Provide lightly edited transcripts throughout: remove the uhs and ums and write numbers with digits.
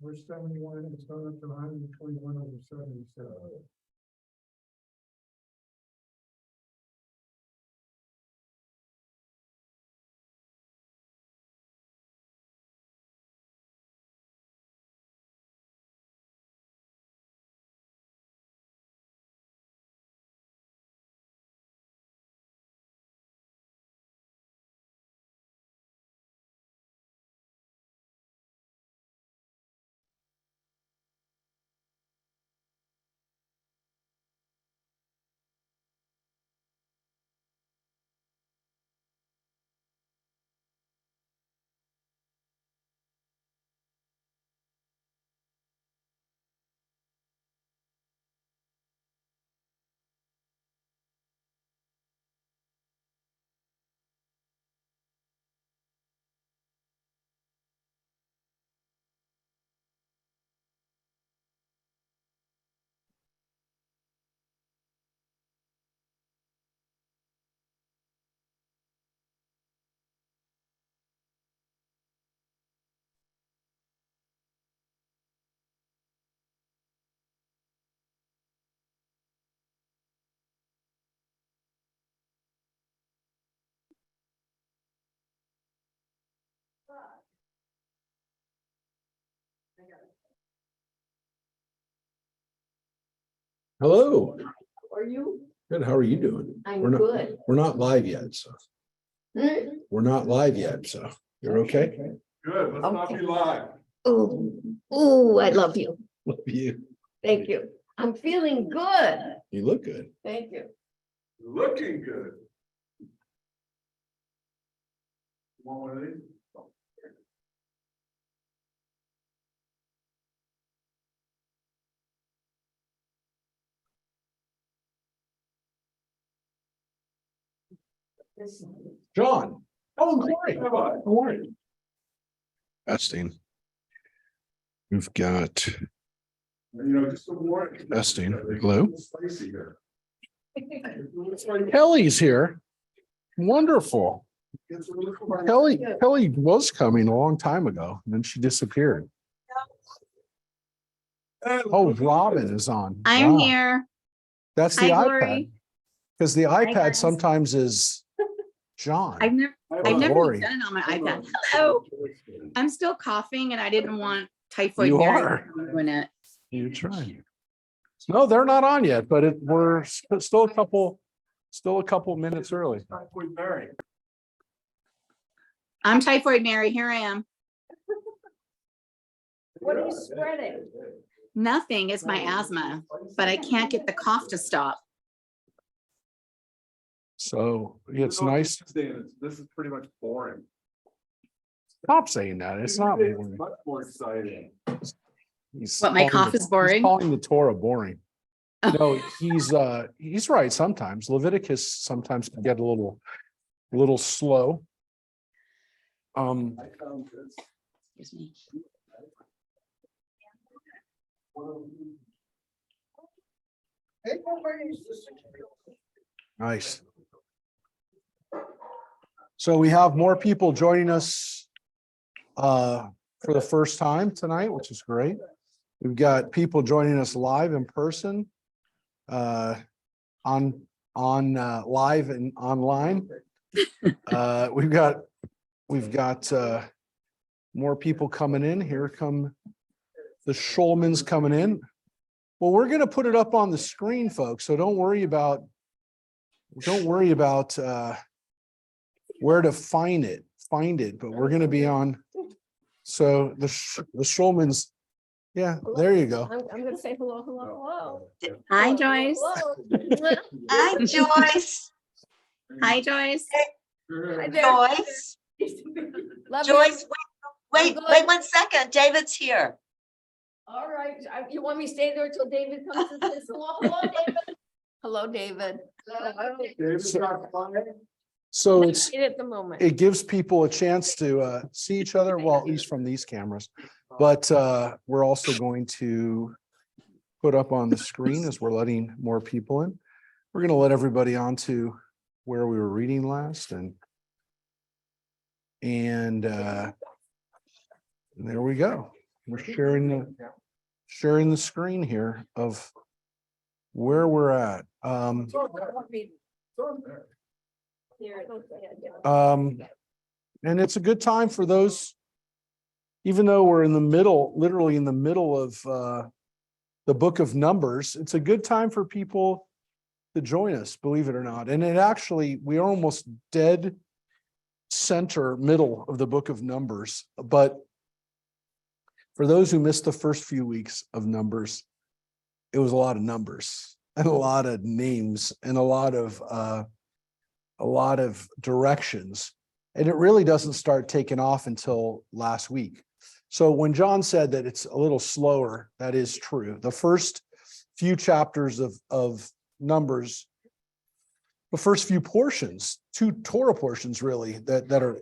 we're 71, it's going up to 121 over 70, so. Hello. How are you? Good. How are you doing? I'm We're not, good. We're not live yet, so Hmm? we're not live yet, so you're okay. Good, let's not be live. Oh, I love you. Love you. Thank you. I'm feeling good. You look good. Thank you. Looking good. Want one of these? John. Oh, great. How about it? How are you? Testing. We've got You know, just some more. testing. Hello. Spicy here. Kelly's here. Wonderful. It's a little spicy. Kelly was coming a long time ago, and then she disappeared. Oh, Robin is on. I'm Wow. here. That's the Hi, iPad. Lori. Because the iPad guys. sometimes is John. I've never Lori. even done it on my iPad. Hello. I'm still coughing and I didn't want typhoid. You Mary are. doing it. You try. No, they're not on yet, but we're still a couple minutes early. With Mary. I'm typhoid Mary. Here I am. What are you spreading? Nothing. It's my asthma, but I can't get the cough to stop. So it's nice. This is pretty much boring. Stop saying that. It's not It's boring. much more exciting. He's What, my calling cough the- is boring? He's calling the Torah boring. No, he's right sometimes. Leviticus sometimes can get a little slow. I found this. Excuse me. Nice. So we have more people joining us for the first time tonight, which is great. We've got people joining us live in person, on live and online. We've got more people coming in. Here come the Schulmans coming in. Well, we're going to put it up on the screen, folks. So don't worry about where to find it, but we're going to be on. So the Schulmans, yeah, there you go. I'm gonna say hello. Hi, Joyce. Hello. Hi, Joyce. Hi, Joyce. Hi there. Joyce. Love you. Joyce, wait, I'm good. wait 1 second. David's here. All right, you want me to stay there until David comes and says hello? Hello, David. Hello, David. David's got fire. So it's, At the moment. it gives people a chance to see each other, well, at least from these cameras. But we're also going to put up on the screen as we're letting more people in. We're going to let everybody on to where we were reading last and And there we go. We're sharing the screen here of where we're at. And it's a good time for those, even though we're in the middle, literally in the middle of the book of Numbers, it's a good time for people to join us, believe it or not. And it actually, we are almost dead center middle of the book of Numbers. But for those who missed the first few weeks of Numbers, it was a lot of numbers and a lot of names and a lot of directions. And it really doesn't start taking off until last week. So when John said that it's a little slower, that is true. The first few chapters of Numbers, the first few portions, 2 Torah portions really, that are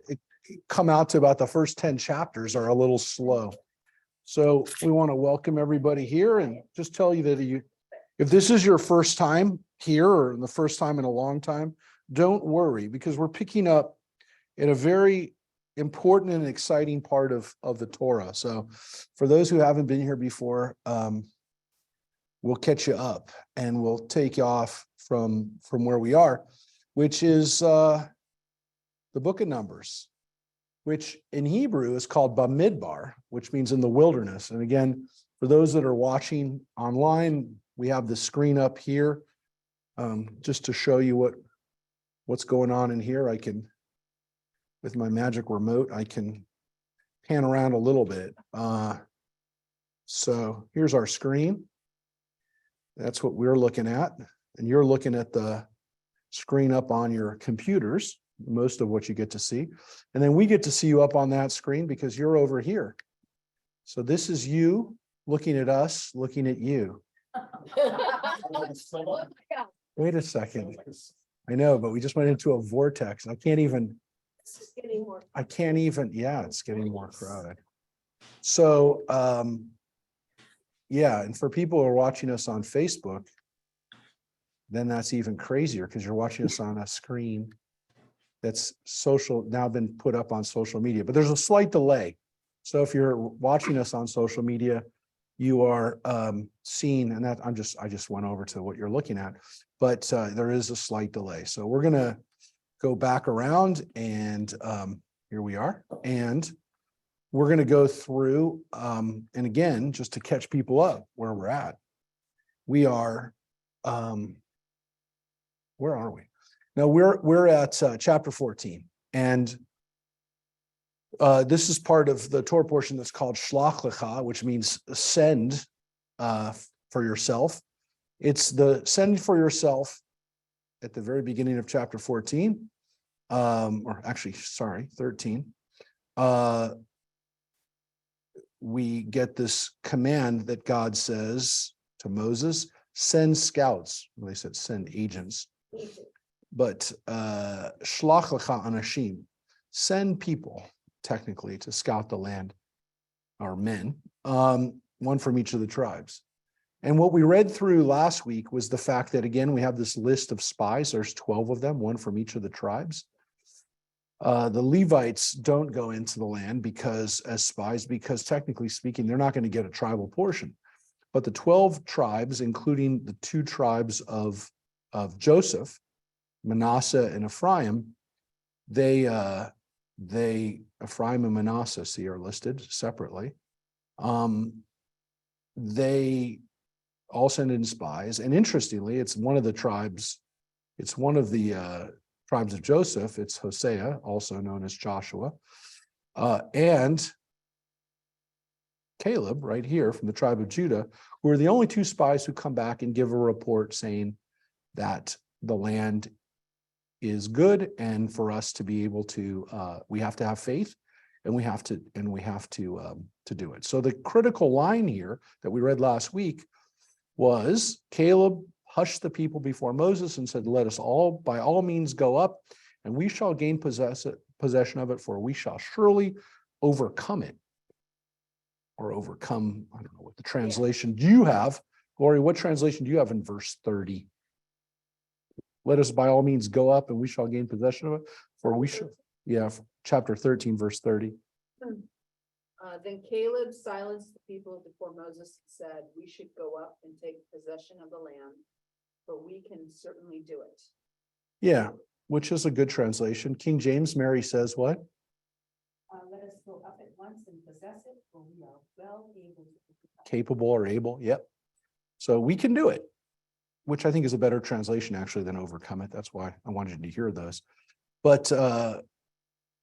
come out to about the first 10 chapters are a little slow. So we want to welcome everybody here and just tell you that if this is your first time here or the first time in a long time, don't worry, because we're picking up in a very important and exciting part of the Torah. So for those who haven't been here before, we'll catch you up and we'll take you off from where we are, which is the book of Numbers, which in Hebrew is called Bamidbar, which means in the wilderness. And again, for those that are watching online, we have the screen up here just to show you what's going on in here. I can, with my magic remote, I can pan around a little bit. So here's our screen. That's what we're looking at. And you're looking at the screen up on your computers, most of what you get to see. And then we get to see you up on that screen because you're over here. So this is you looking at us, looking at you. Wait a second. I know, but we just went into a vortex. I can't even, yeah, it's getting more crowded. So, yeah, and for people who are watching us on Facebook, then that's even crazier because you're watching us on a screen that's now been put up on social media, but there's a slight delay. So if you're watching us on social media, you are seeing, and that I just went over to what you're looking at, but there is a slight delay. So we're gonna go back around and here we are. And we're gonna go through, and again, just to catch people up where we're at, we are, where are we? Now we're at chapter 14, and this is part of the Torah portion that's called Shlach Lecha, which means send for yourself. It's the send for yourself at the very beginning of chapter 14, or actually, sorry, 13. We get this command that God says to Moses, send scouts. Well, they said send agents. But shlach lecha anashim, send people technically to scout the land, or men, one from each of the tribes. And what we read through last week was the fact that, again, we have this list of spies. There's 12 of them, one from each of the tribes. The Levites don't go into the land as spies, because technically speaking, they're not going to get a tribal portion. But the 12 tribes, including the 2 tribes of Joseph, Manasseh and Ephraim, Ephraim and Manasseh, see, are listed separately. They all send in spies, and interestingly, it's one of the tribes of Joseph. It's Hosea, also known as Joshua, and Caleb, right here from the tribe of Judah, who are the only 2 spies who come back and give a report saying that the land is good, and for us to be able to, we have to have faith, and we have to do it. So the critical line here that we read last week was Caleb hushed the people before Moses and said, "Let us all, by all means, go up, and we shall gain possession of it, for we shall surely overcome it." Or overcome, I don't know what the translation you have. Glory, what translation do you have in verse 30? Let us by all means go up and we shall gain possession of it, for we shall, chapter 13, verse 30. Then Caleb silenced the people before Moses said, "We should go up and take possession of the land, for we can certainly do it." Yeah, which is a good translation. King James Mary says what? Let us go up at once and possess it, for we are well able to. Capable or able, yep. So we can do it, which I think is a better translation actually than overcome it. That's why I wanted you to hear those. But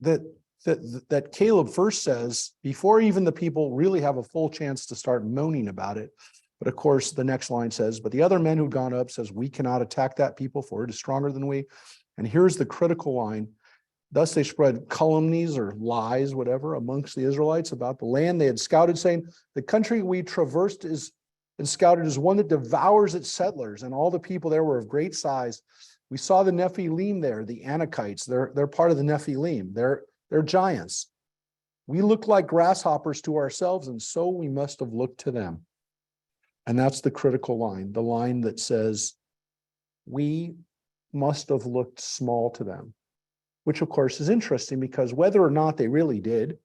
that Caleb first says, before even the people really have a full chance to start moaning about it. But of course, the next line says, but the other men who've gone up says, we cannot attack that people, for it is stronger than we. And here's the critical line. Thus they spread calumnies or lies, whatever, amongst the Israelites about the land they had scouted, saying, the country we traversed and scouted is one that devours its settlers, and all the people there were of great size. We saw the Nephilim there, the Anakites. They're part of the Nephilim. They're giants. We look like grasshoppers to ourselves, and so we must have looked to them. And that's the critical line, the line that says, we must have looked small to them, which of course is interesting because whether or not they really did,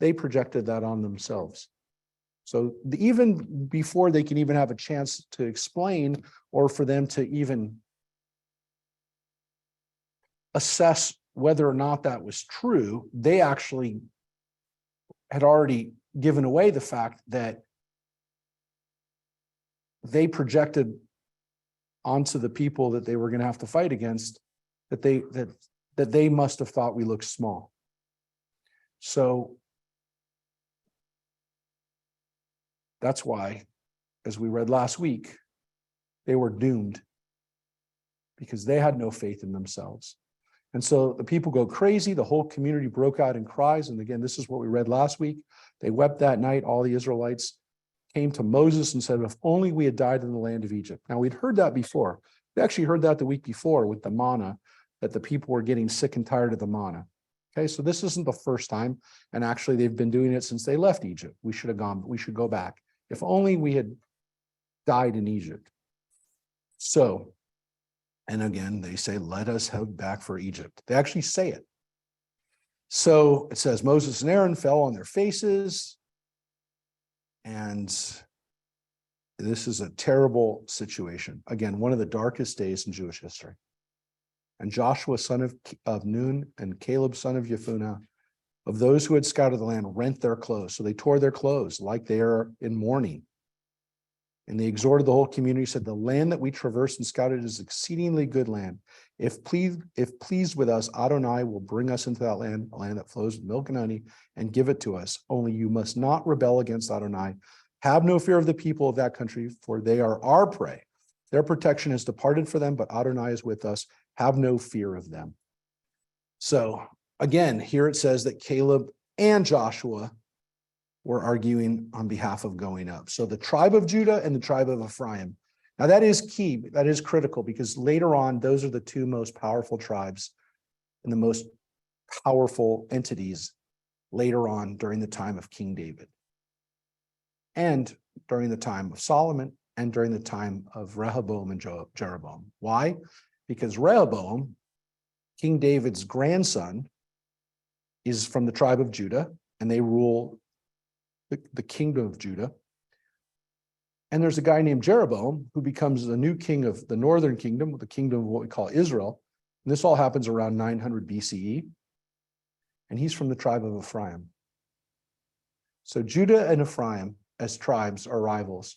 they projected that on themselves. So even before they can even have a chance to explain or for them to even assess whether or not that was true, they actually had already given away the fact that they projected onto the people that they were going to have to fight against that they must have thought we looked small. So that's why, as we read last week, they were doomed because they had no faith in themselves. And so the people go crazy. The whole community broke out in cries. And again, this is what we read last week. They wept that night. All the Israelites came to Moses and said, if only we had died in the land of Egypt. Now, we'd heard that before. We actually heard that the week before with the manna, that the people were getting sick and tired of the manna. Okay, so this isn't the first time. And actually, they've been doing it since they left Egypt. We should go back. If only we had died in Egypt. So, and again, they say, let us head back for Egypt. They actually say it. So it says, Moses and Aaron fell on their faces. And this is a terrible situation. Again, one of the darkest days in Jewish history. And Joshua, son of Nun, and Caleb, son of Jephunneh, of those who had scouted the land, rent their clothes. So they tore their clothes like they are in mourning. And they exhorted the whole community, said, the land that we traversed and scouted is exceedingly good land. If pleased with us, Adonai will bring us into that land, a land that flows with milk and honey, and give it to us. Only you must not rebel against Adonai. Have no fear of the people of that country, for they are our prey. Their protection has departed for them, but Adonai is with us. Have no fear of them. So again, here it says that Caleb and Joshua were arguing on behalf of going up. So the tribe of Judah and the tribe of Ephraim. Now that is key, that is critical, because later on, those are the two most powerful tribes and the most powerful entities later on during the time of King David. And during the time of Solomon and during the time of Rehoboam and Jeroboam. Why? Because Rehoboam, King David's grandson, is from the tribe of Judah, and they rule the kingdom of Judah. And there's a guy named Jeroboam who becomes the new king of the northern kingdom, the kingdom of what we call Israel. And this all happens around 900 BCE. And he's from the tribe of Ephraim. So Judah and Ephraim as tribes are rivals.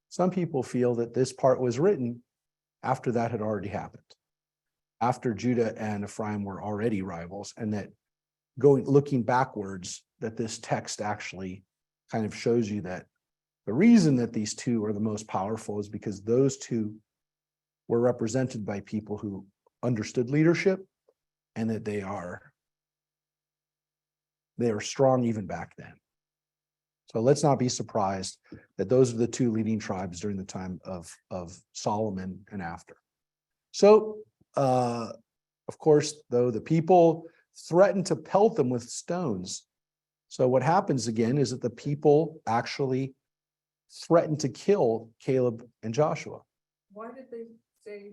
Some people feel that this part was written after that had already happened, after Judah and Ephraim were already rivals, and that looking backwards, that this text actually kind of shows you that the reason that these two are the most powerful is because those two were represented by people who understood leadership, and that they are strong even back then. So let's not be surprised that those are the two leading tribes during the time of Solomon and after. So, of course, though, the people threatened to pelt them with stones. So what happens again is that the people actually threatened to kill Caleb and Joshua. Why did they say,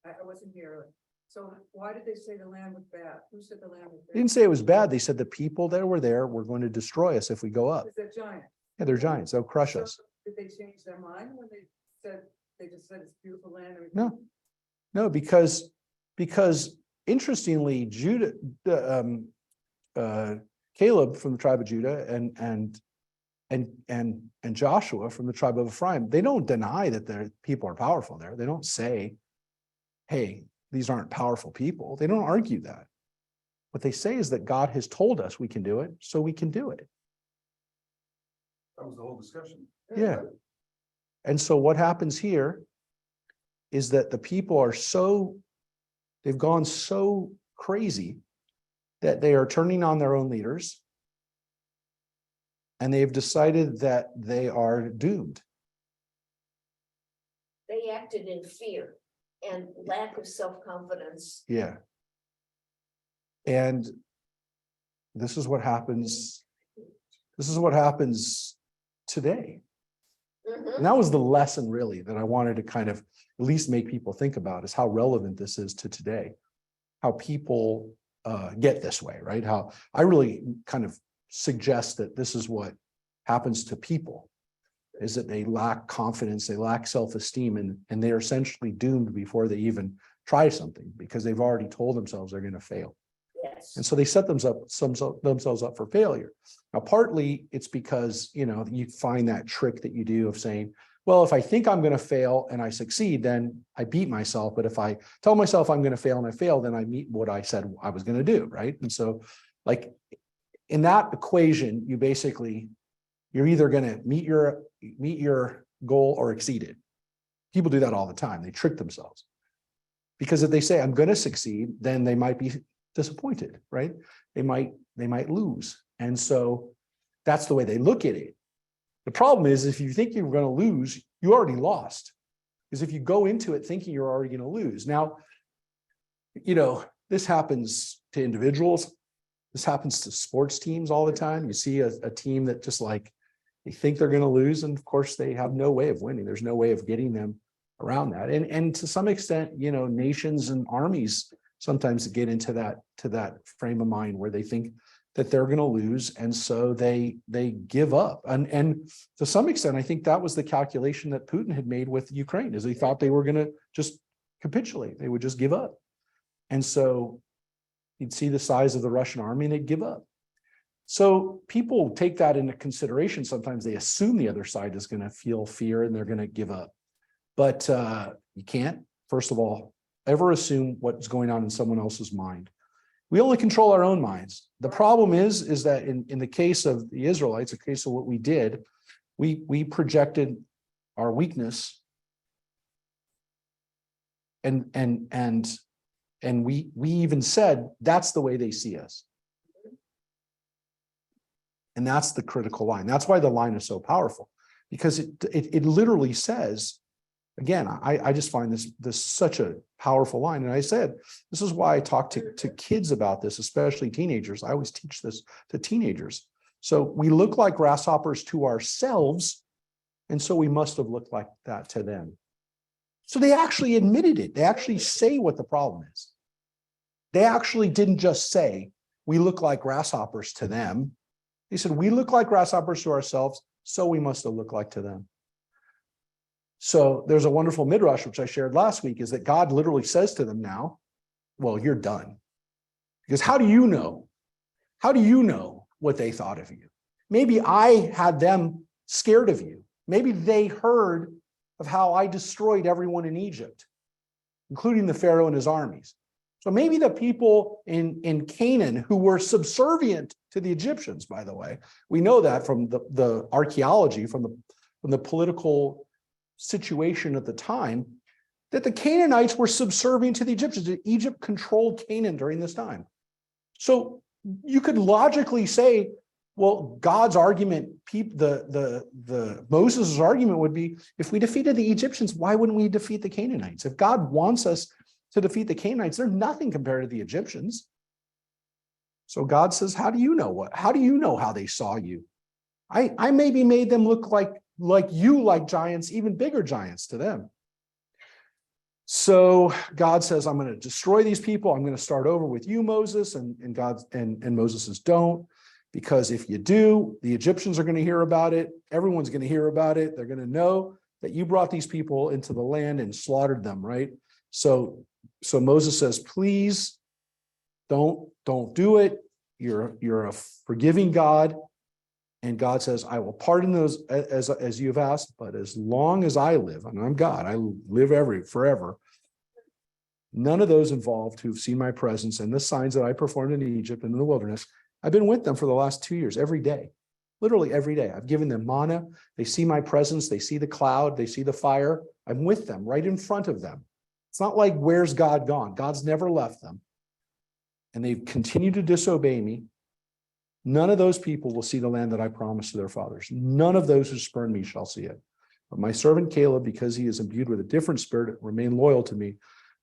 I wasn't here, So why did they say the land was bad? Who said the land was They bad? didn't say it was bad. They said the people that were there were going to destroy us if we go up. Is that giant? Yeah, they're giants. They'll crush So us. Did they change their mind when they said, they just said it's beautiful land? and- No. No, because interestingly, Judah, Caleb from the tribe of Judah and Joshua from the tribe of Ephraim, they don't deny that their people are powerful there. They don't say, hey, these aren't powerful people. They don't argue that. What they say is that God has told us we can do it, so we can do it. That was the whole discussion. Yeah. And so what happens here is that the people are they've gone so crazy that they are turning on their own leaders. And they've decided that they are doomed. They acted in fear and lack of self-confidence. Yeah. And this is what happens. This is what happens today. And that was the lesson really that I wanted to kind of at least make people think about, is how relevant this is to today. How people get this way, right? How I really kind of suggest that this is what happens to people, is that they lack confidence, they lack self-esteem, and they're essentially doomed before they even try something, because they've already told themselves they're going to fail. Yes. And so they set themselves up for failure. Now, partly it's because, you find that trick that you do of saying, well, if I think I'm going to fail and I succeed, then I beat myself. But if I tell myself I'm going to fail and I fail, then I meet what I said I was going to do, right? And so, like, in that equation, you're either going to meet your goal or exceed it. People do that all the time. They trick themselves. Because if they say I'm going to succeed, then they might be disappointed, right? They might lose. And so that's the way they look at it. The problem is, if you think you're going to lose, you already lost. Because if you go into it thinking you're already going to lose. Now, this happens to individuals. This happens to sports teams all the time. You see a team that just like, they think they're going to lose. And of course they have no way of winning. There's no way of getting them around that. And to some extent, nations and armies sometimes get into that frame of mind where they think that they're going to lose. And so they give up. And to some extent, I think that was the calculation that Putin had made with Ukraine, is he thought they were going to just capitulate. They would just give up. And so you'd see the size of the Russian army and they'd give up. So people take that into consideration. Sometimes they assume the other side is going to feel fear and they're going to give up. But you can't, first of all, ever assume what's going on in someone else's mind. We only control our own minds. The problem is that in the case of the Israelites, the case of what we did, we projected our weakness, and we even said that's the way they see us. And that's the critical line. That's why the line is so powerful, because it literally says, again, I just find this such a powerful line. And I said, this is why I talk to kids about this, especially teenagers. I always teach this to teenagers. So we look like grasshoppers to ourselves, and so we must have looked like that to them. So they actually admitted it. They actually say what the problem is. They actually didn't just say, we look like grasshoppers to them. They said, we look like grasshoppers to ourselves, so we must have looked like to them. So there's a wonderful midrash, which I shared last week, is that God literally says to them now, well, you're done. Because how do you know? How do you know what they thought of you? Maybe I had them scared of you. Maybe they heard of how I destroyed everyone in Egypt, including the Pharaoh and his armies. So maybe the people in Canaan who were subservient to the Egyptians, by the way, we know that from the archaeology, from the political situation at the time, that the Canaanites were subservient to the Egyptians. Egypt controlled Canaan during this time. So you could logically say, well, God's argument, the Moses' argument would be, if we defeated the Egyptians, why wouldn't we defeat the Canaanites? If God wants us to defeat the Canaanites, they're nothing compared to the Egyptians. So God says, how do you know what? How do you know how they saw you? I maybe made them look like giants, even bigger giants to them. So God says, I'm going to destroy these people. I'm going to start over with you, Moses, and God and Moses says, don't, because if you do, the Egyptians are going to hear about it. Everyone's going to hear about it. They're going to know that you brought these people into the land and slaughtered them, right? So Moses says, please don't do it. You're a forgiving God. And God says, I will pardon those as you have asked, but as long as I live, and I'm God, I live forever. None of those involved who've seen my presence and the signs that I performed in Egypt and in the wilderness, I've been with them for the last 2 years, every day, literally every day. I've given them manna. They see my presence. They see the cloud. They see the fire. I'm with them right in front of them. It's not like, where's God gone? God's never left them. And they've continued to disobey me. None of those people will see the land that I promised to their fathers. None of those who spurn me shall see it. But my servant Caleb, because he is imbued with a different spirit, remain loyal to me.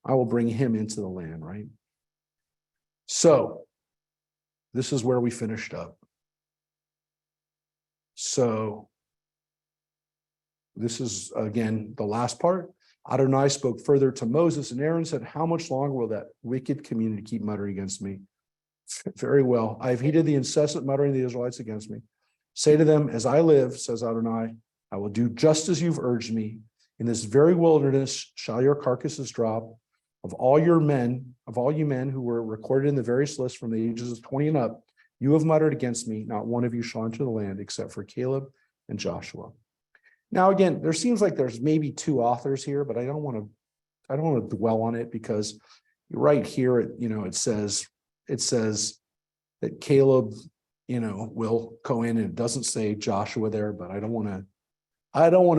I will bring him into the land, right? So this is where we finished up. So this is, again, the last part. Adonai spoke further to Moses and Aaron, said, how much longer will that wicked community keep muttering against me? Very well. I have heeded the incessant muttering of the Israelites against me. Say to them, as I live, says Adonai, I will do just as you've urged me. In this very wilderness shall your carcasses drop. Of all you men who were recorded in the various lists from the ages of 20 and up, you have muttered against me. Not one of you shall enter the land except for Caleb and Joshua. Now, again, there seems like there's maybe two authors here, but I don't want to dwell on it, because right here, it says that Caleb, will go in, and it doesn't say Joshua there, but I don't want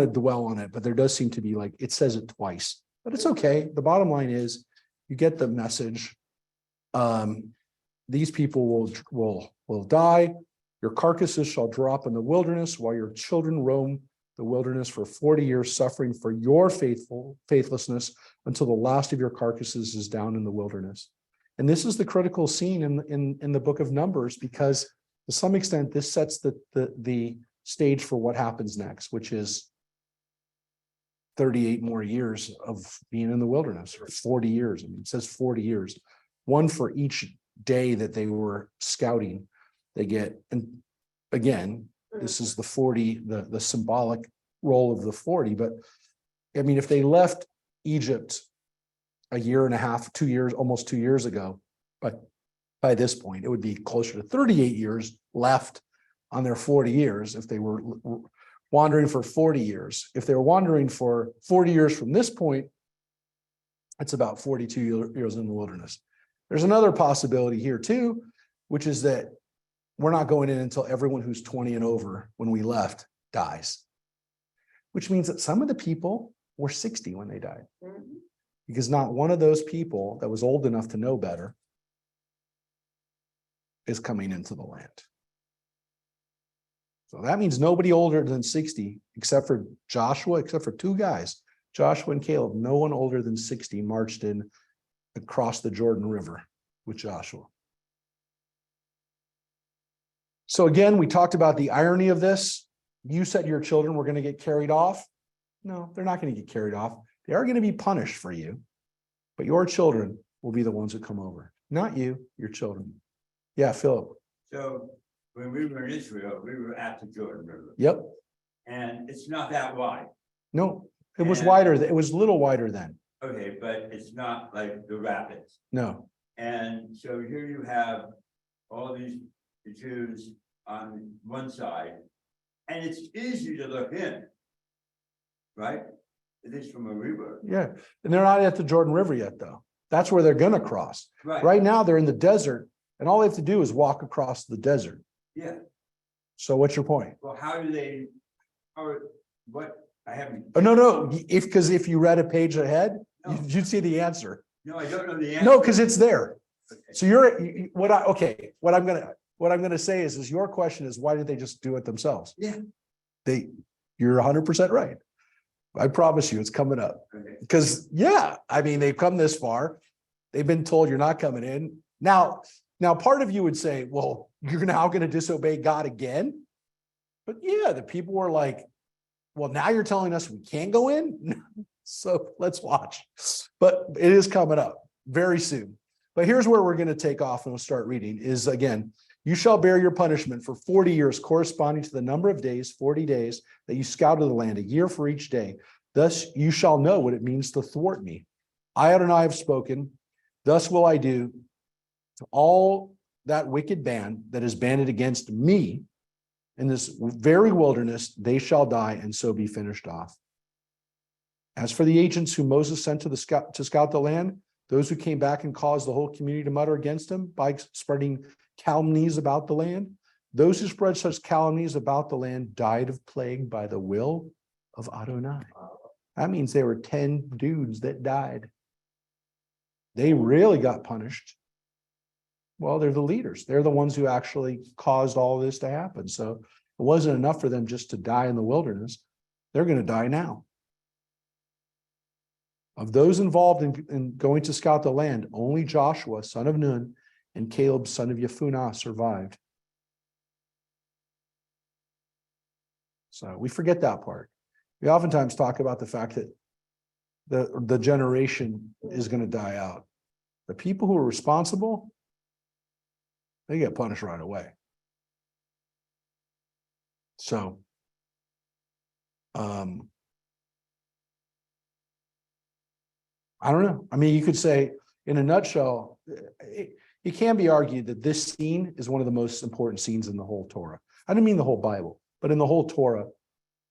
to dwell on it, but there does seem to be, like, it says it twice, but it's okay. The bottom line is you get the message. These people will die. Your carcasses shall drop in the wilderness while your children roam the wilderness for 40 years, suffering for your faithlessness until the last of your carcasses is down in the wilderness. And this is the critical scene in the book of Numbers, because to some extent, this sets the stage for what happens next, which is 38 more years of being in the wilderness, or 40 years. I mean, it says 40 years, one for each day that they were scouting. They get, and again, this is the 40, the symbolic role of the 40. But I mean, if they left Egypt a year and a half, 2 years, almost 2 years ago, but by this point, it would be closer to 38 years left on their 40 years if they were wandering for 40 years. If they were wandering for 40 years from this point, it's about 42 years in the wilderness. There's another possibility here too, which is that we're not going in until everyone who's 20 and over when we left dies, which means that some of the people were 60 when they died, because not one of those people that was old enough to know better is coming into the land. So that means nobody older than 60, except for Joshua, except for two guys, Joshua and Caleb. No one older than 60 marched in across the Jordan River with Joshua. So again, we talked about the irony of this. You said your children were going to get carried off. No, they're not going to get carried off. They are going to be punished for you, but your children will be the ones that come over. Not you, your children. Yeah, Philip. So when we were in Israel, we were at the Jordan River. Yep. And it's not that wide. No, it was wider. It was a little wider then. Okay, but it's not like the rapids. No. And so here you have all these Jews on one side, and it's easy to look in, right? At least from where we were. Yeah, and they're not at the Jordan River yet, though. That's where they're going to cross. Right now, they're in the desert, and all they have to do is walk across the desert. Yeah. So what's your point? Well, how do they, or what, I haven't. Oh, no, because if you read a page ahead, No. you'd see the answer. No, I don't know the answer. No, because it's there. Okay. So what I'm gonna say is your question is, why did they just do it themselves? Yeah. You're 100% right. I promise you it's coming up. Okay. Because I mean, they've come this far. They've been told you're not coming in. Now part of you would say, well, you're now going to disobey God again. But the people were like, well, now you're telling us we can't go in. So let's watch. But it is coming up very soon. But here's where we're going to take off and we'll start reading is again, you shall bear your punishment for 40 years corresponding to the number of days, 40 days that you scouted the land, a year for each day. Thus you shall know what it means to thwart me. I, Adonai, have spoken. Thus will I do to all that wicked band that is banded against me in this very wilderness. They shall die and so be finished off. As for the agents whom Moses sent to scout the land, those who came back and caused the whole community to mutter against him by spreading calumnies about the land, those who spread such calumnies about the land died of plague by the will of Adonai. That means there were 10 dudes that died. They really got punished. Well, they're the leaders. They're the ones who actually caused all this to happen. So it wasn't enough for them just to die in the wilderness. They're going to die now. Of those involved in going to scout the land, only Joshua, son of Nun, and Caleb, son of Yefuneh, survived. So we forget that part. We oftentimes talk about the fact that the generation is going to die out. The people who are responsible, they get punished right away. So, I don't know. I mean, you could say in a nutshell, it can be argued that this scene is one of the most important scenes in the whole Torah. I don't mean the whole Bible, but in the whole Torah,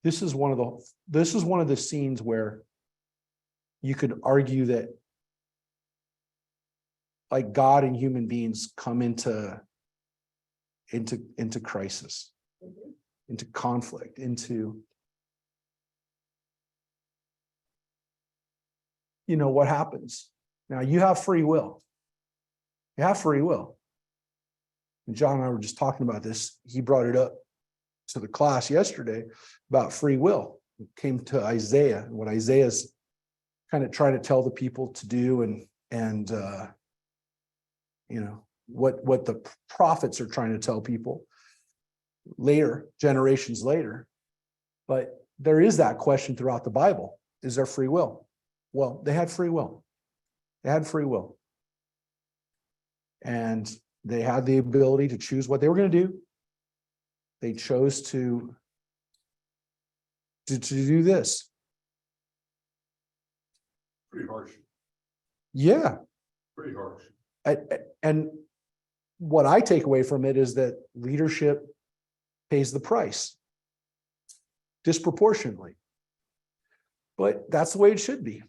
this is one of the scenes where you could argue that like God and human beings come into crisis, into conflict, into what happens. Now you have free will. You have free will. And John and I were just talking about this. He brought it up to the class yesterday about free will. It came to Isaiah and what Isaiah's kind of trying to tell the people to do and what the prophets are trying to tell people later, generations later. But there is that question throughout the Bible. Is there free will? Well, they had free will. They had free will. And they had the ability to choose what they were going to do. They chose to do this. Pretty harsh, Yeah. pretty harsh. And what I take away from it is that leadership pays the price disproportionately. But that's the way it should be.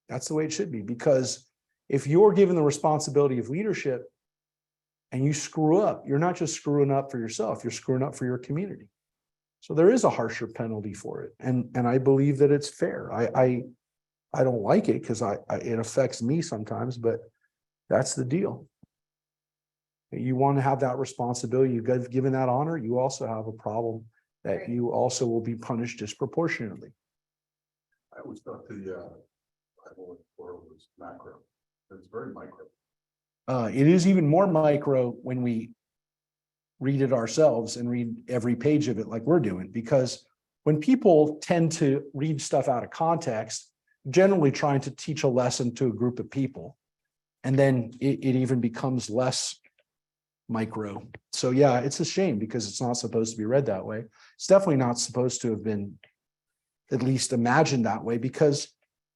That's the way it should be, because if you're given the responsibility of leadership and you screw up, you're not just screwing up for yourself, you're screwing up for your community. So there is a harsher penalty for it. And I believe that it's fair. I don't like it because it affects me sometimes, but that's the deal. You want to have that responsibility, you've given that honor, you also have a problem that you also will be punished disproportionately. I always thought the Bible was macro. It's very micro. It is even more micro when we read it ourselves and read every page of it like we're doing, because when people tend to read stuff out of context, generally trying to teach a lesson to a group of people, and then it even becomes less micro. So yeah, it's a shame because it's not supposed to be read that way. It's definitely not supposed to have been at least imagined that way, because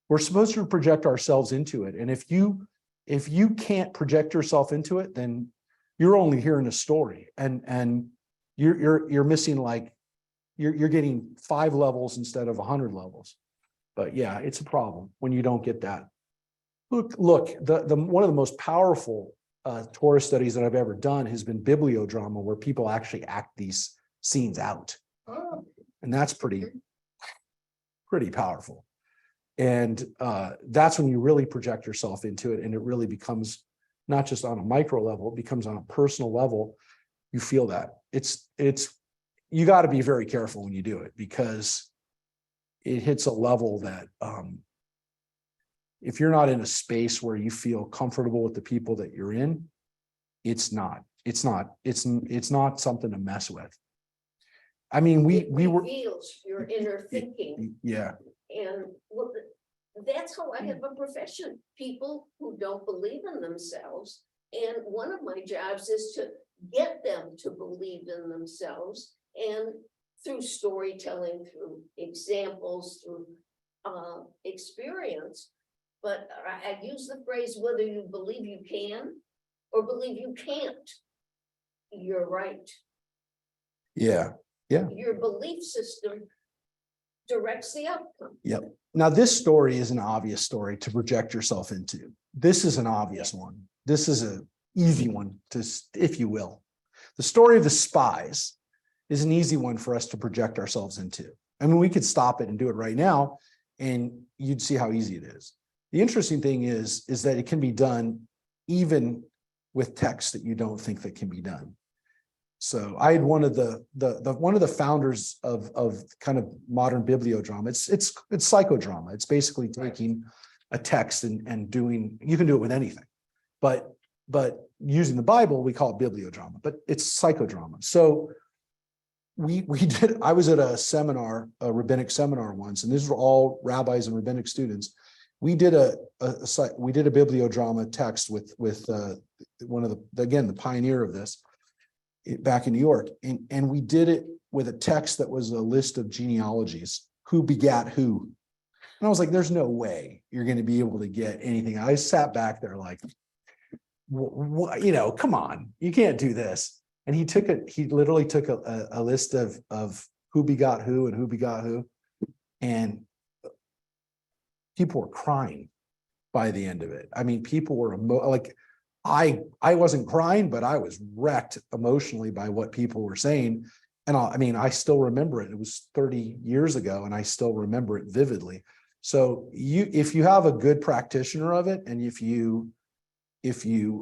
we're supposed to project ourselves into it. And if you can't project yourself into it, then you're only hearing a story, and you're missing, like you're getting 5 levels instead of 100 levels. But yeah, it's a problem when you don't get that. Look, the one of the most powerful Torah studies that I've ever done has been bibliodrama, where people actually act these scenes out. And that's pretty powerful. And that's when you really project yourself into it, and it really becomes not just on a micro level, it becomes on a personal level. You feel that. You got to be very careful when you do it, because it hits a level that if you're not in a space where you feel comfortable with the people that you're in, it's not something to mess with. I mean, we were reveals your inner thinking. Yeah. And that's how I have a profession, people who don't believe in themselves. And one of my jobs is to get them to believe in themselves, and through storytelling, through examples, through experience. But I use the phrase, whether you believe you can or believe you can't, you're right. Yeah. Your belief system directs the outcome. Yep. Now, this story is an obvious story to project yourself into. This is an obvious one. This is an easy one to, if you will. The story of the spies is an easy one for us to project ourselves into. I mean, we could stop it and do it right now, and you'd see how easy it is. The interesting thing is that it can be done even with text that you don't think that can be done. So I had one of the founders of kind of modern bibliodrama. It's psychodrama. It's basically taking a text and doing, you can do it with anything, but using the Bible, we call it bibliodrama, but it's psychodrama. So I was at a seminar, a rabbinic seminar once, and these were all rabbis and rabbinic students. We did a bibliodrama text with one of the pioneer of this back in New York. And we did it with a text that was a list of genealogies, who begat who. And I was like, there's no way you're going to be able to get anything. I sat back there like, come on, you can't do this. And he literally took a list of who begot who and who begot who. And people were crying by the end of it. I mean, people were like, I wasn't crying, but I was wrecked emotionally by what people were saying. And I still remember it. It was 30 years ago, and I still remember it vividly. So if you have a good practitioner of it, and if you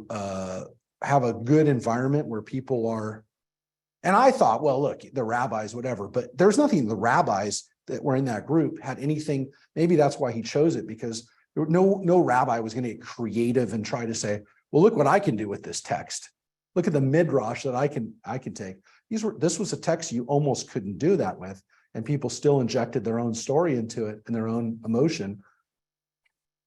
have a good environment where people are, and I thought, well, look, the rabbis, whatever, but there's nothing the rabbis that were in that group had anything. Maybe that's why he chose it, because no rabbi was going to get creative and try to say, well, look what I can do with this text. Look at the midrash that I can take. This was a text you almost couldn't do that with, and people still injected their own story into it and their own emotion.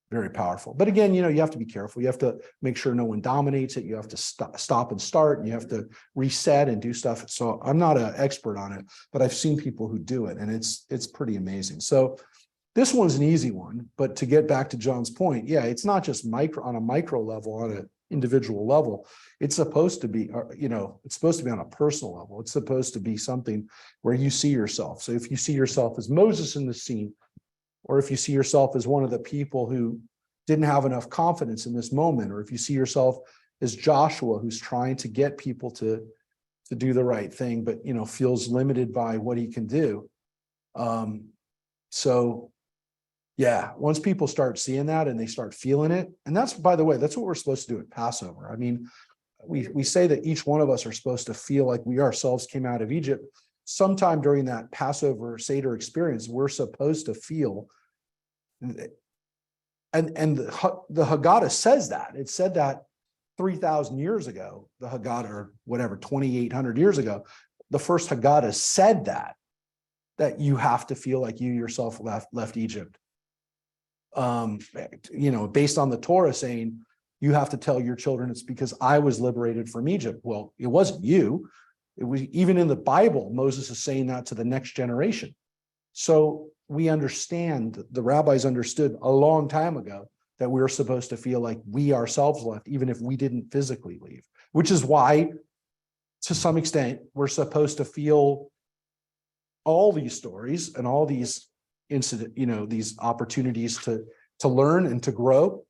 Very powerful. But again, you have to be careful. You have to make sure no one dominates it. You have to stop and start, and you have to reset and do stuff. So I'm not an expert on it, but I've seen people who do it, and it's pretty amazing. So this one's an easy one, but to get back to John's point, yeah, it's not just on a micro level, on an individual level. It's supposed to be, it's supposed to be on a personal level. It's supposed to be something where you see yourself. So if you see yourself as Moses in the scene, or if you see yourself as one of the people who didn't have enough confidence in this moment, or if you see yourself as Joshua, who's trying to get people to do the right thing, but feels limited by what he can do. So yeah, once people start seeing that and they start feeling it, and that's, by the way, that's what we're supposed to do at Passover. I mean, we say that each one of us are supposed to feel like we ourselves came out of Egypt. Sometime during that Passover Seder experience, we're supposed to feel, and the Haggadah says that. It said that 3,000 years ago, the Haggadah, or whatever, 2,800 years ago, the first Haggadah said that you have to feel like you yourself left Egypt. Based on the Torah saying, you have to tell your children it's because I was liberated from Egypt. Well, it wasn't you. It was, even in the Bible, Moses is saying that to the next generation. So we understand, the rabbis understood a long time ago that we were supposed to feel like we ourselves left, even if we didn't physically leave, which is why, to some extent, we're supposed to feel all these stories and all these these opportunities to learn and to grow.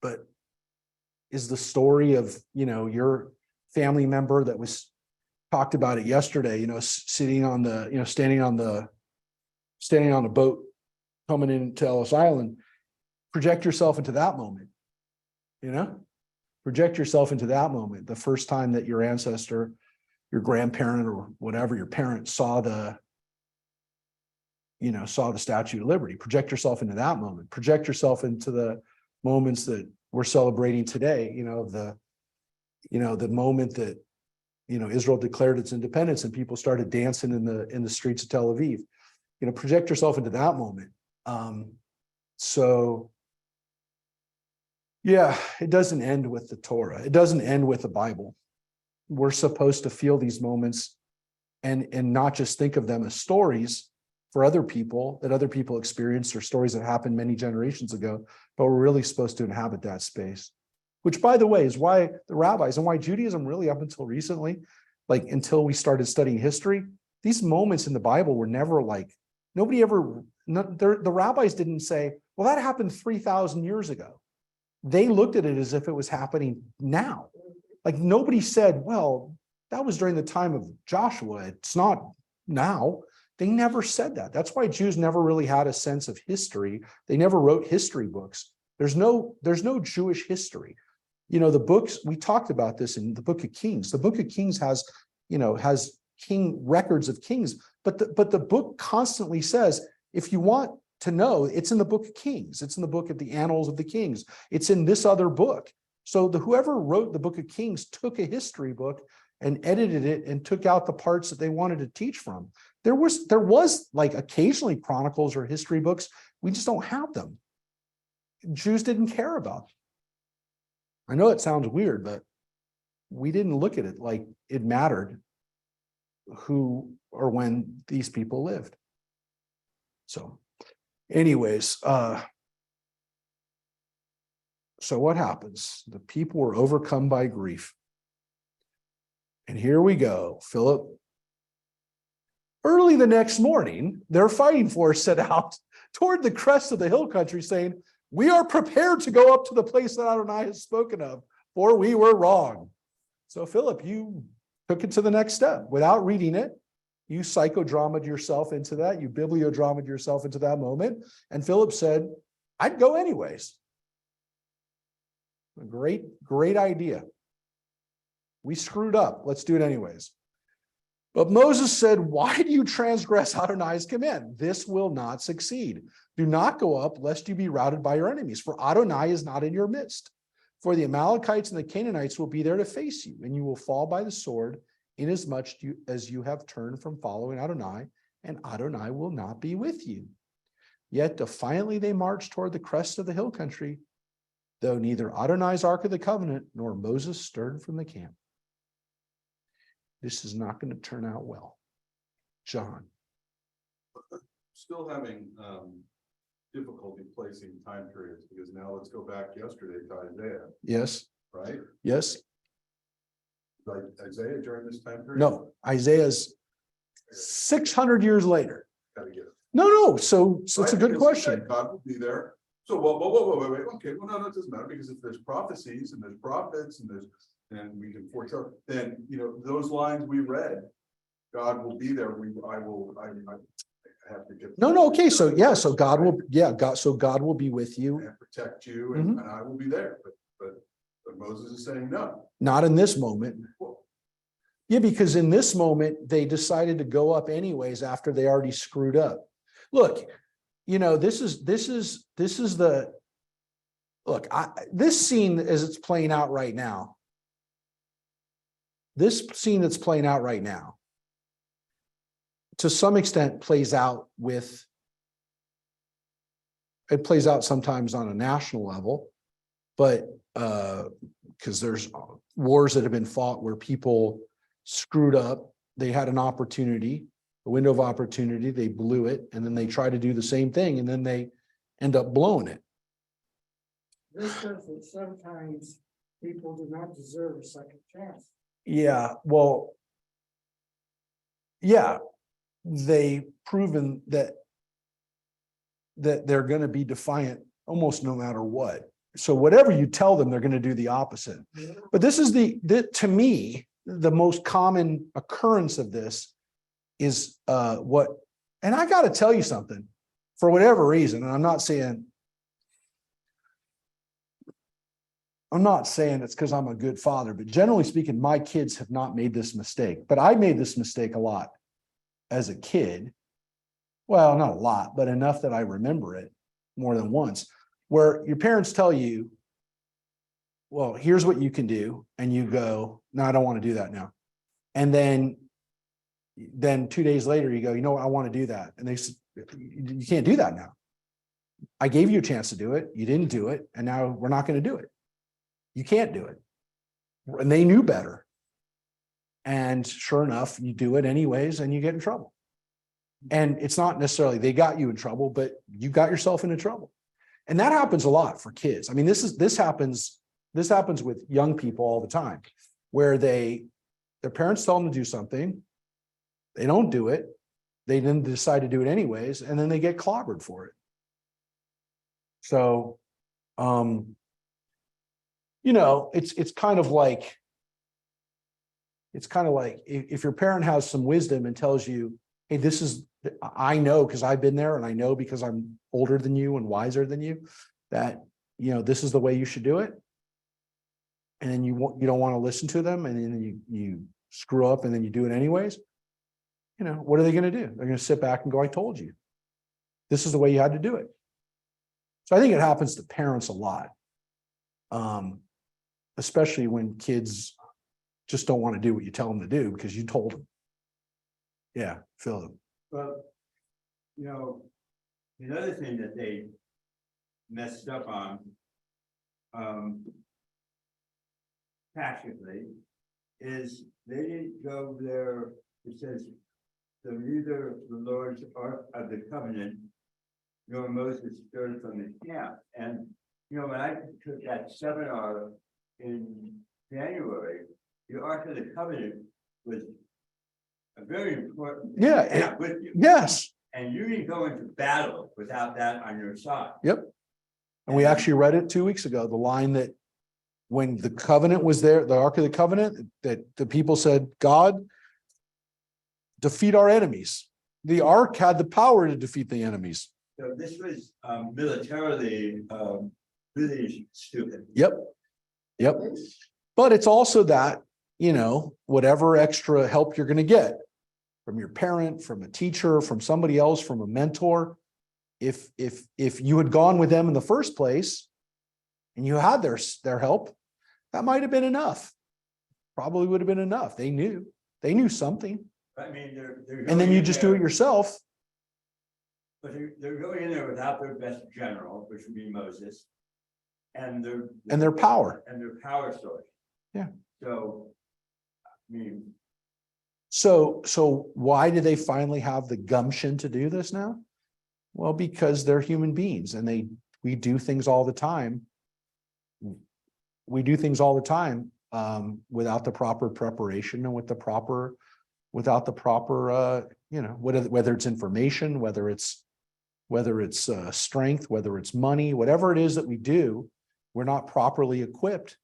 But is the story of, your family member that was talked about it yesterday, standing on the boat coming into Ellis Island, project yourself into that moment, project yourself into that moment. The first time that your ancestor, your grandparent, or whatever, your parents saw the Statue of Liberty, project yourself into that moment, project yourself into the moments that we're celebrating today, the moment that, Israel declared its independence and people started dancing in the streets of Tel Aviv. project yourself into that moment. So yeah, it doesn't end with the Torah. It doesn't end with the Bible. We're supposed to feel these moments and not just think of them as stories for other people that other people experienced or stories that happened many generations ago, but we're really supposed to inhabit that space, which, by the way, is why the rabbis and why Judaism really up until recently, like until we started studying history, these moments in the Bible were never like, the rabbis didn't say, well, that happened 3,000 years ago. They looked at it as if it was happening now. Like nobody said, well, that was during the time of Joshua. It's not now. They never said that. That's why Jews never really had a sense of history. They never wrote history books. There's no Jewish history. The books, we talked about this in the Book of Kings. The Book of Kings has king records of kings, but the book constantly says, if you want to know, it's in the Book of Kings. It's in the book of the Annals of the Kings. It's in this other book. So whoever wrote the Book of Kings took a history book and edited it and took out the parts that they wanted to teach from. There was like occasionally chronicles or history books. We just don't have them. Jews didn't care about them. I know it sounds weird, but we didn't look at it like it mattered who or when these people lived. So anyways, so what happens? The people were overcome by grief. And here we go, Philip. Early the next morning, their fighting force set out toward the crest of the hill country, saying, we are prepared to go up to the place that Adonai has spoken of, for we were wrong. So Philip, you took it to the next step. Without reading it, you psychodramaed yourself into that. You bibliodramaed yourself into that moment. And Philip said, I'd go anyways. A great idea. We screwed up. Let's do it anyways. But Moses said, why do you transgress Adonai's command? This will not succeed. Do not go up, lest you be routed by your enemies, for Adonai is not in your midst. For the Amalekites and the Canaanites will be there to face you, and you will fall by the sword, inasmuch as you have turned from following Adonai, and Adonai will not be with you. Yet defiantly they marched toward the crest of the hill country, though neither Adonai's Ark of the Covenant nor Moses stirred from the camp. This is not going to turn out well. John. Still having difficulty placing time periods, because now let's go back yesterday to Isaiah, Yes. right? Yes. Like Isaiah during this time period? No. Isaiah's 600 years later. Gotta get it. No. So it's a Right, good because question. God will be there. So wait. Okay, well, no, it doesn't matter, because if there's prophecies and there's prophets and we can foretell, then those lines we read, God will be there. I have to get. No. Okay. So yeah. So God will. Yeah. God will be with you. And protect you, and I will be there. But Moses is saying no. Not in this moment. Well, Yeah, because in this moment they decided to go up anyways after they already screwed up. Look, this is the look. This scene as it's playing out right now. This scene that's playing out right now, to some extent, plays out sometimes on a national level, but because there's wars that have been fought where people screwed up, they had an opportunity, a window of opportunity, they blew it, and then they try to do the same thing, and then they end up blowing it. This says that sometimes people do not deserve a second chance. Yeah, well, yeah, they've proven that they're going to be defiant almost no matter what. So whatever you tell them, they're going to do the opposite. But this is to me, the most common occurrence of this is and I got to tell you something, for whatever reason, and I'm not saying it's because I'm a good father, but generally speaking, my kids have not made this mistake. But I made this mistake a lot as a kid. Well, not a lot, but enough that I remember it more than once, where your parents tell you, well, here's what you can do. And you go, no, I don't want to do that now. And then 2 days later, you go, you know what, I want to do that. And you can't do that now. I gave you a chance to do it. You didn't do it. And now we're not going to do it. You can't do it. And they knew better. And sure enough, you do it anyways and you get in trouble. And it's not necessarily they got you in trouble, but you got yourself into trouble. And that happens a lot for kids. I mean, this happens with young people all the time, where their parents tell them to do something, they don't do it, they then decide to do it anyways, and then they get clobbered for it. So, it's kind of like if your parent has some wisdom and tells you, hey, I know because I've been there, and I know because I'm older than you and wiser than you, that, this is the way you should do it. And then you don't want to listen to them, and then you screw up and then you do it anyways. What are they going to do? They're going to sit back and go, I told you. This is the way you had to do it. So I think it happens to parents a lot. Especially when kids just don't want to do what you tell them to do because you told them. Yeah, Philip. Well, another thing that they messed up on, tactically, is they didn't go there. It says, so neither the Lord's Ark of the Covenant nor Moses stirred from the camp. And, when I took that seminar in January, the Ark of the Covenant was a very important. Yeah. With you. Yes. And you didn't go into battle without that on your side. Yep. And we actually read it 2 weeks ago, the line that when the covenant was there, the Ark of the Covenant, that the people said, God, defeat our enemies. The Ark had the power to defeat the enemies. So this was militarily really stupid. Yep. But it's also that, whatever extra help you're going to get from your parent, from a teacher, from somebody else, from a mentor, if you had gone with them in the first place and you had their help, that might have been enough. Probably would have been enough. They knew something. I mean, they're And then going you in just there, do it yourself. But they're going in there without their best general, which would be Moses, and their power. and their power source. Yeah. So, I mean, So why do they finally have the gumption to do this now? Well, because they're human beings and we do things all the time. We do things all the time without the proper preparation and without the proper whether it's information, whether it's strength, whether it's money, whatever it is that we do, we're not properly equipped,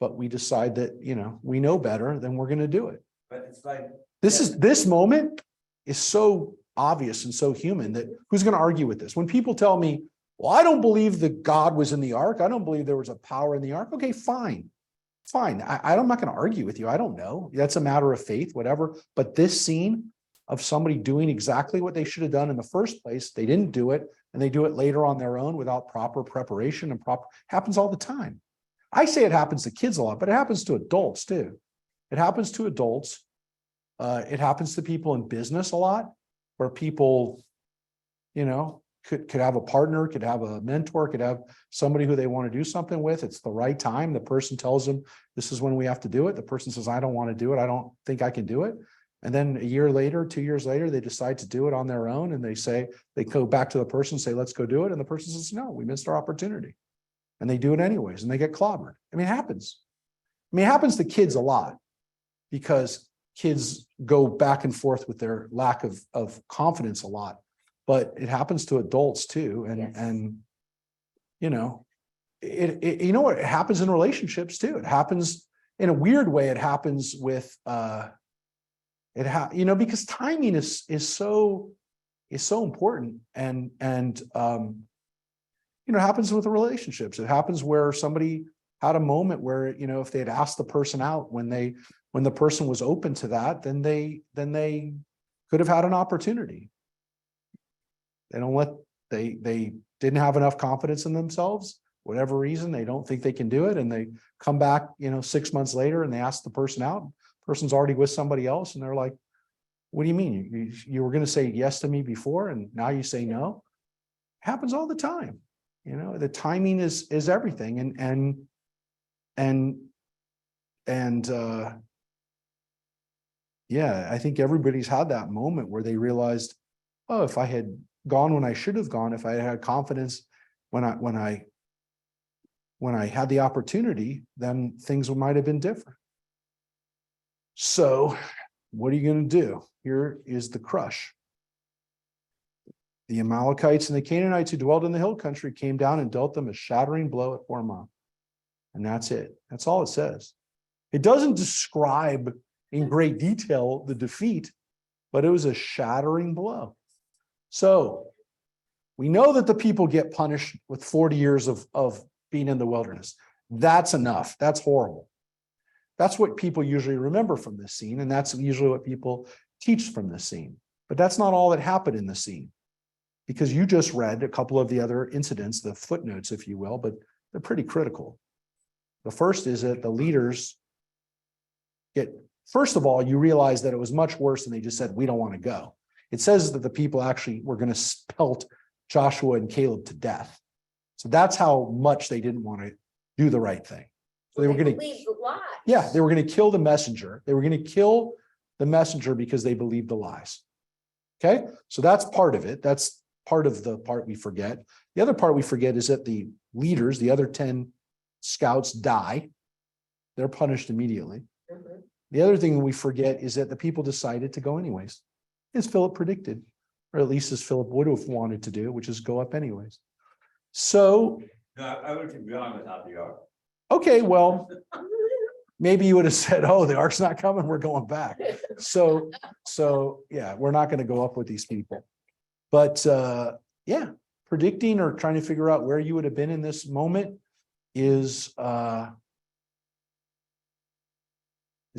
but we decide that, we know better, then we're going to do it. but it's like. This moment is so obvious and so human that who's going to argue with this? When people tell me, well, I don't believe that God was in the ark. I don't believe there was a power in the ark. Okay, fine. I'm not going to argue with you. I don't know. That's a matter of faith, whatever. But this scene of somebody doing exactly what they should have done in the first place, they didn't do it, and they do it later on their own without proper preparation and happens all the time. I say it happens to kids a lot, but it happens to adults too. It happens to adults. It happens to people in business a lot, where people, could have a partner, could have a mentor, could have somebody who they want to do something with. It's the right time. The person tells them, this is when we have to do it. The person says, I don't want to do it. I don't think I can do it. And then a year later, 2 years later, they decide to do it on their own. And they go back to the person and say, let's go do it. And the person says, no, we missed our opportunity. And they do it anyways, and they get clobbered. I mean, it happens. It happens to kids a lot because kids go back and forth with their lack of confidence a lot, but it happens to adults too. And it happens in relationships too. It happens in a weird way. It happens with, because timing is so important and it happens with the relationships. It happens where somebody had a moment where, if they had asked the person out when the person was open to that, then they could have had an opportunity. They didn't have enough confidence in themselves, whatever reason, they don't think they can do it. And they come back, 6 months later and they ask the person out, person's already with somebody else. And they're like, What do you mean? You were going to say yes to me before and now you say no? Happens all the time. You know, the timing is everything. Yeah, I think everybody's had that moment where they realized, oh, if I had gone when I should have gone, if I had confidence when I had the opportunity, then things might have been different. So what are you going to do? Here is the crush. The Amalekites and the Canaanites who dwelled in the hill country came down and dealt them a shattering blow at Hormah. And that's it. That's all it says. It doesn't describe in great detail the defeat, but it was a shattering blow. So we know that the people get punished with 40 years of being in the wilderness. That's enough. That's horrible. That's what people usually remember from this scene, and that's usually what people teach from this scene. But that's not all that happened in the scene, because you just read a couple of the other incidents, the footnotes, if you will, but they're pretty critical. The first is that the leaders first of all, you realize that it was much worse than they just said, we don't want to go. It says that the people actually were going to pelt Joshua and Caleb to death. So that's how much they didn't want to do the right thing. So they were going to believe the lies. Yeah, they were going to kill the messenger. They were going to kill the messenger because they believed the lies. Okay, so that's part of it. That's part of the part we forget. The other part we forget is that the leaders, the other 10 scouts, die. They're punished immediately. Mhm. The other thing we forget is that the people decided to go anyways, as Philip predicted, or at least as Philip would have wanted to do, which is go up anyways. So, No, I would have gone without the ark. okay, well, maybe you would have said, oh, the ark's not coming, we're going back. So yeah, we're not going to go up with these people. But yeah, predicting or trying to figure out where you would have been in this moment is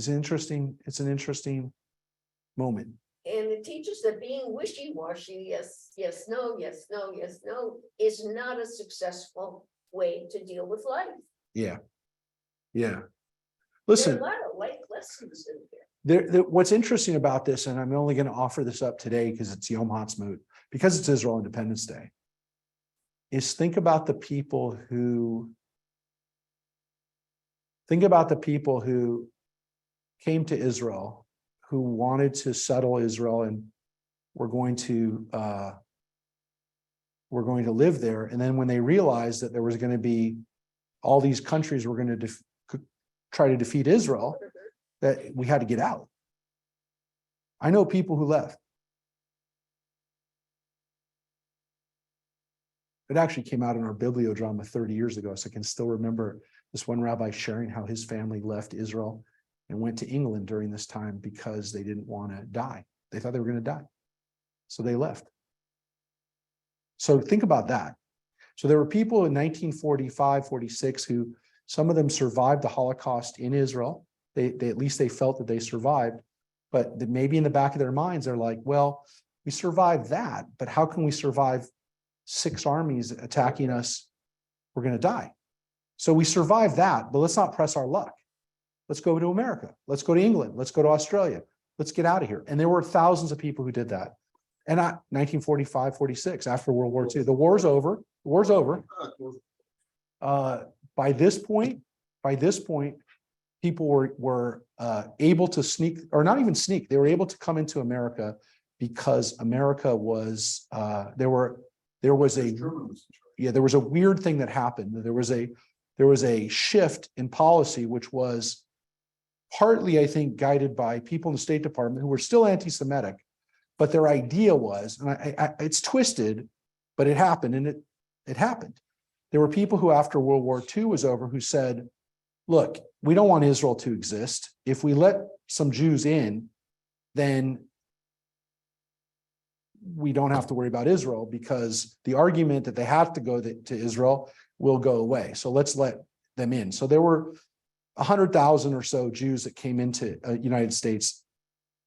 interesting. It's an interesting moment. And it teaches that being wishy-washy, yes, yes, no, yes, no, yes, no, is not a successful way to deal with life. Yeah. Yeah. There Listen, are a lot of life lessons in there. what's interesting about this, and I'm only going to offer this up today because it's Yom Ha'atzmaut, because it's Israel Independence Day, is think about the people who came to Israel, who wanted to settle Israel and were going to live there. And then when they realized that there was going to be all these countries were going to try to defeat Israel, that we had to get out. I know people who left. It actually came out in our bibliodrama 30 years ago, so I can still remember this one rabbi sharing how his family left Israel and went to England during this time because they didn't want to die. They thought they were going to die. So they left. So think about that. So there were people in 1945, 46 who, some of them survived the Holocaust in Israel. They at least they felt that they survived, but maybe in the back of their minds, they're like, well, we survived that, but how can we survive 6 armies attacking us? We're going to die. So we survived that, but let's not press our luck. Let's go to America. Let's go to England. Let's go to Australia. Let's get out of here. And there were thousands of people who did that. And 1945, 46, after World War II, the war's over. The war's over. By this point, people were able to sneak, or not even sneak. They were able to come into America because America was there was a weird thing that happened. There was a shift in policy, which was partly, I think, guided by people in the State Department who were still anti-Semitic, but their idea was, and it's twisted, but it happened, and it happened. There were people who, after World War II was over, who said, look, we don't want Israel to exist. If we let some Jews in, then we don't have to worry about Israel, because the argument that they have to go to Israel will go away. So let's let them in. So there were 100,000 or so Jews that came into United States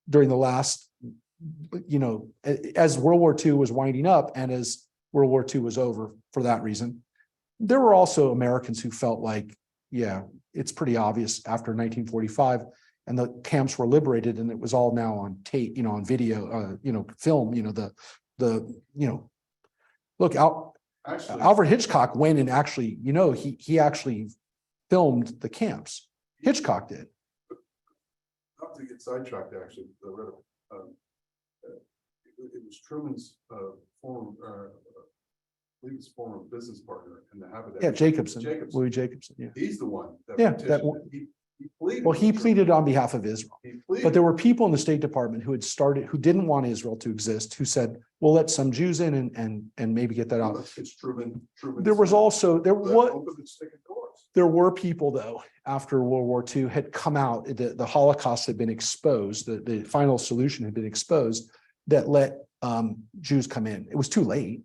during the last, as World War II was winding up and as World War II was over for that reason. There were also Americans who felt like, yeah, it's pretty obvious after 1945, and the camps were liberated, and it was all now on tape, on video, film, look, Actually, Alfred Hitchcock went and actually, he actually filmed the camps. Hitchcock did. not to get sidetracked, actually, it was Truman's former, I believe his former business partner in the Habitat. Yeah, Jacobson, Jacobson. Louis Jacobson, yeah. He's the one. that Yeah, petitioned that it. He pleaded. Well, he with pleaded Truman. on behalf of Israel. He pleaded. But there were people in the State Department who didn't want Israel to exist, who said, we'll let some Jews in and maybe get that out. It's Truman. There was also, there Were were people though, after World War II had come out, the Holocaust had been exposed, the final solution had been exposed that let Jews come in. It was too late.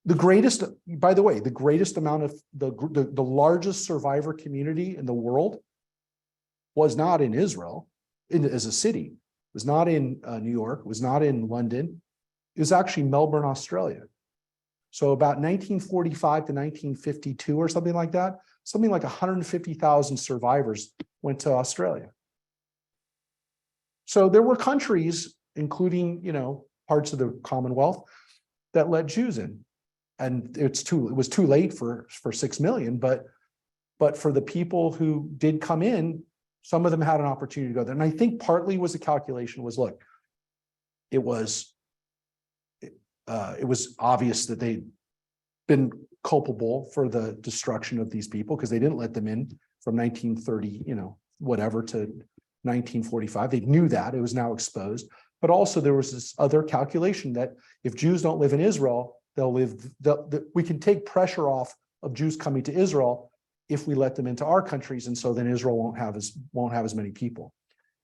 By the way, the greatest amount of the largest survivor community in the world was not in Israel as a city, was not in New York, was not in London. It was actually Melbourne, Australia. So about 1945 to 1952 or something like that, something like 150,000 survivors went to Australia. So there were countries, including, parts of the Commonwealth, that let Jews in. And it was too late for 6 million, but for the people who did come in, some of them had an opportunity to go there. And I think partly was the calculation was, look, it was obvious that they'd been culpable for the destruction of these people because they didn't let them in from 1930, whatever to 1945. They knew that it was now exposed, but also there was this other calculation that if Jews don't live in Israel, we can take pressure off of Jews coming to Israel if we let them into our countries, and so then Israel won't have as many people,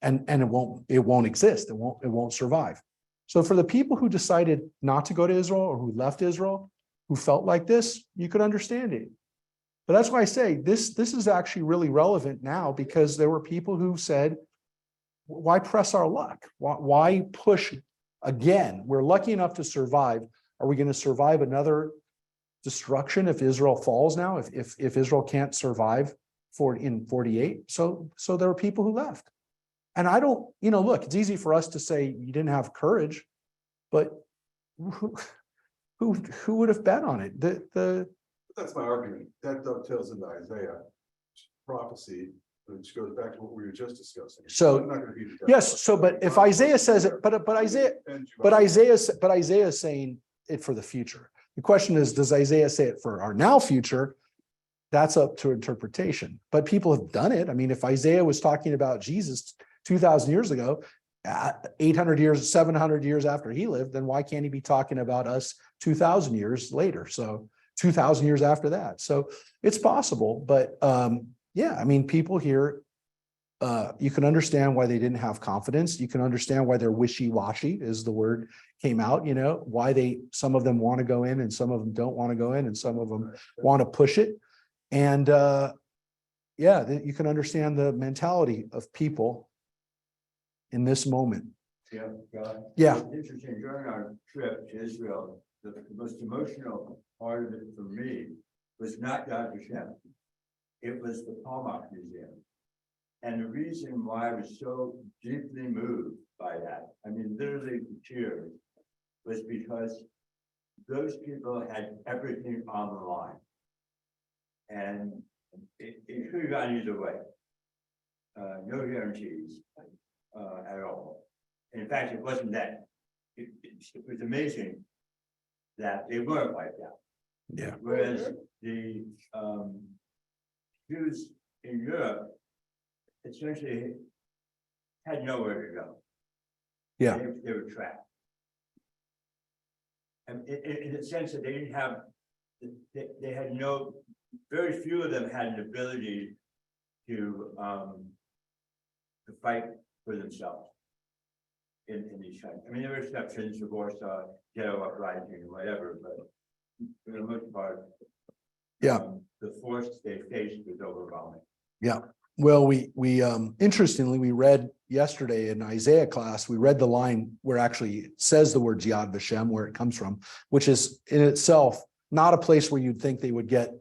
and it won't exist. It won't survive. So for the people who decided not to go to Israel or who left Israel, who felt like this, you could understand it. But that's why I say this is actually really relevant now, because there were people who said, why press our luck? Why push again? We're lucky enough to survive. Are we going to survive another destruction if Israel falls now? If Israel can't survive in 48? So there were people who left. And I don't, look, it's easy for us to say you didn't have courage, but who would have bet on it? That's my argument. That dovetails into Isaiah prophecy, which goes back to what we were just discussing. So, I'm not gonna beat it down. yes. So, but if Isaiah says it, but Isaiah is saying it for the future. The question is, does Isaiah say it for our now future? That's up to interpretation. But people have done it. I mean, if Isaiah was talking about Jesus 2,000 years ago, 800 years, 700 years after he lived, then why can't he be talking about us 2,000 years later? So 2,000 years after that. So it's possible, but yeah, I mean, people here, you can understand why they didn't have confidence. You can understand why they're wishy-washy, as the word came out, why some of them want to go in and some of them don't want to go in and some of them want to push it. And yeah, you can understand the mentality of people in this moment. Yeah. Yeah. It's interesting, during our trip to Israel, the most emotional part of it for me was not Yad Vashem. It was the Palmach Museum. And the reason why I was so deeply moved by that, I mean, literally tears, was because those people had everything on the line. And it could have gone either way. No guarantees at all. In fact, it wasn't that. It was amazing that they weren't wiped out. Yeah. Whereas the Jews in Europe essentially had nowhere to go. Yeah. They were trapped. And in the sense that they didn't have, they had very few of them had an ability to fight for themselves in these times. I mean, there were exceptions, of course, ghetto uprising and whatever, but for the most part, Yeah. The force they faced was overwhelming. Yeah. Well, we interestingly, we read yesterday in Isaiah class, we read the line where actually it says the word Yad Vashem, where it comes from, which is in itself not a place where you'd think they would get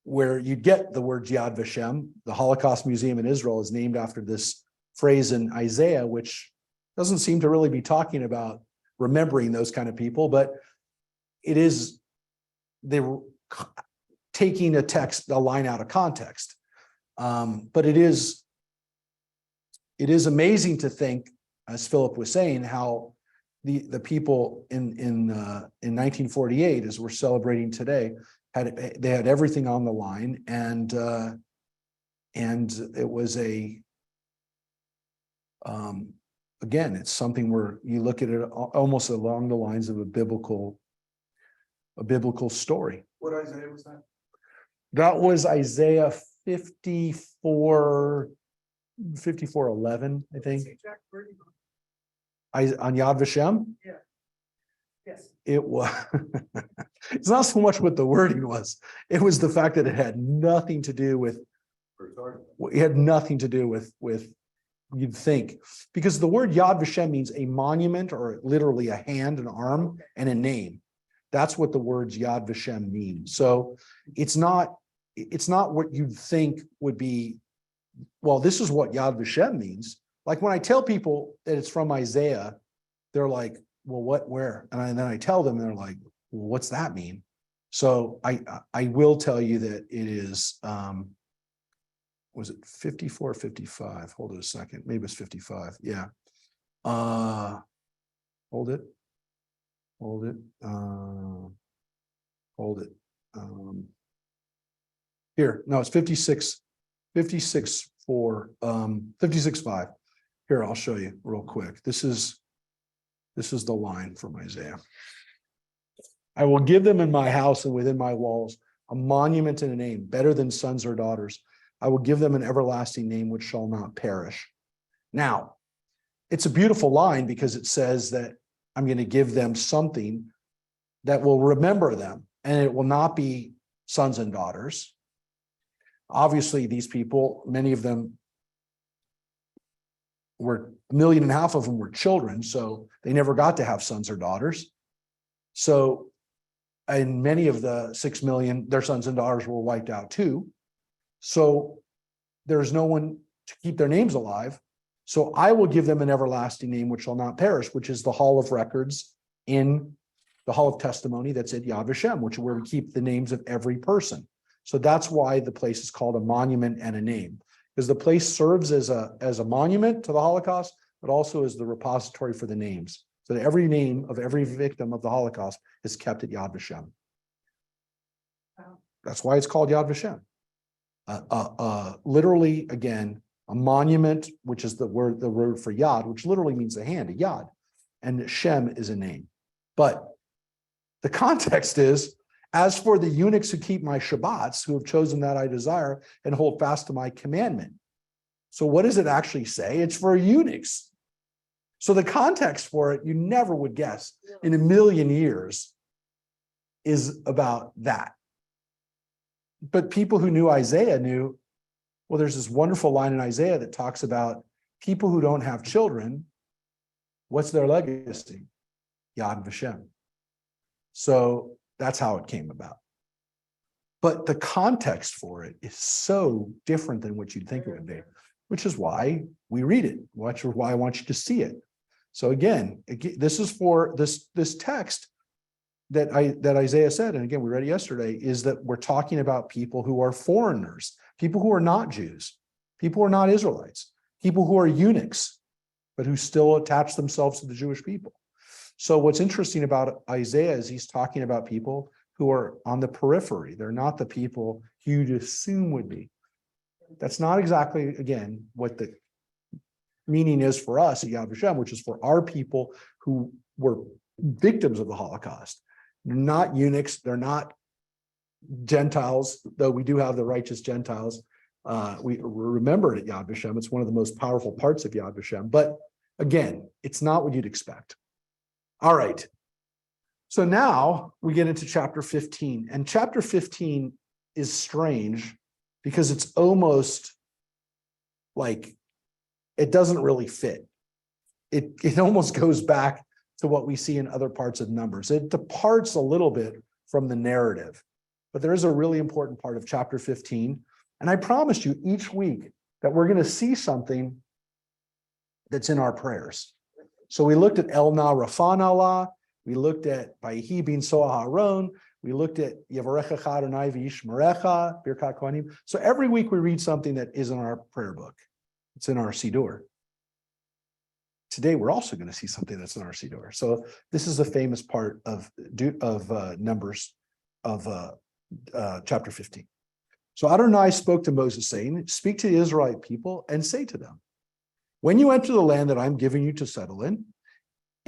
where you get the word Yad Vashem. The Holocaust Museum in Israel is named after this phrase in Isaiah, which doesn't seem to really be talking about remembering those kind of people, but it is, they were taking a line out of context. But it is amazing to think, as Philip was saying, how the people in 1948, as we're celebrating today, they had everything on the line, and it was again, it's something where you look at it almost along the lines of a biblical story. What Isaiah was that? That was Isaiah 54:11, I think. On Yad Vashem? Yes. It was, it's not so much what the wording was. It was the fact that it had nothing to do with, you'd think, because the word Yad Vashem means a monument, or literally a hand, an arm, and a name. That's what the words Yad Vashem mean. So it's not what you'd think would be, well, this is what Yad Vashem means. Like when I tell people that it's from Isaiah, they're like, well, what, where? And then I tell them, and they're like, well, what's that mean? So I will tell you that it is, was it 54, 55? Hold it a second. Maybe it's 55. Yeah. Hold it. Here, no, it's 56, 56:5. Here, I'll show you real quick. This is the line from Isaiah. I will give them in my house and within my walls a monument and a name, better than sons or daughters. I will give them an everlasting name which shall not perish. Now, it's a beautiful line because it says that I'm going to give them something that will remember them, and it will not be sons and daughters. Obviously, these people, many of them were, 1.5 million of them were children, so they never got to have sons or daughters. So, and many of the 6 million, their sons and daughters were wiped out too. So there's no one to keep their names alive. So I will give them an everlasting name which shall not perish, which is the hall of records in the hall of testimony that's at Yad Vashem, which is where we keep the names of every person. So that's why the place is called a monument and a name, because the place serves as a monument to the Holocaust, but also as the repository for the names. So that every name of every victim of the Holocaust is kept at Yad Vashem. That's why it's called Yad Vashem. Literally, again, a monument, which is the word for Yad, which literally means a hand, a Yad, and Shem is a name. But the context is, as for the eunuchs who keep my Shabbats, who have chosen that I desire and hold fast to my commandment. So what does it actually say? It's for eunuchs. So the context for it, you never would guess in 1 million years, is about that. But people who knew Isaiah knew, well, there's this wonderful line in Isaiah that talks about people who don't have children. What's their legacy? Yad Vashem. So that's how it came about. But the context for it is so different than what you'd think it would be, which is why we read it, which is why I want you to see it. So again, this is for this text that Isaiah said, and again, we read it yesterday, is that we're talking about people who are foreigners, people who are not Jews, people who are not Israelites, people who are eunuchs, but who still attach themselves to the Jewish people. So what's interesting about Isaiah is he's talking about people who are on the periphery. They're not the people you'd assume would be. That's not exactly, again, what the meaning is for us at Yad Vashem, which is for our people who were victims of the Holocaust. They're not eunuchs, they're not Gentiles, though we do have the righteous Gentiles. We remember it at Yad Vashem. It's one of the most powerful parts of Yad Vashem. But again, it's not what you'd expect. All right. So now we get into chapter 15. And chapter 15 is strange because it's almost like it doesn't really fit. It almost goes back to what we see in other parts of Numbers. It departs a little bit from the narrative, but there is a really important part of chapter 15. And I promised you each week that we're going to see something that's in our prayers. So we looked at El Na Rafan Allah, we looked at Vayhi bin Soah Haron, we looked at Yevarechecha Adonai v'Yishmerecha, Birkat Kohanim. So every week we read something that is in our prayer book. It's in our Siddur. Today we're also going to see something that's in our Siddur. So this is a famous part of Numbers of chapter 15. So Adonai spoke to Moses, saying, "Speak to the Israelite people and say to them, when you enter the land that I'm giving you to settle in,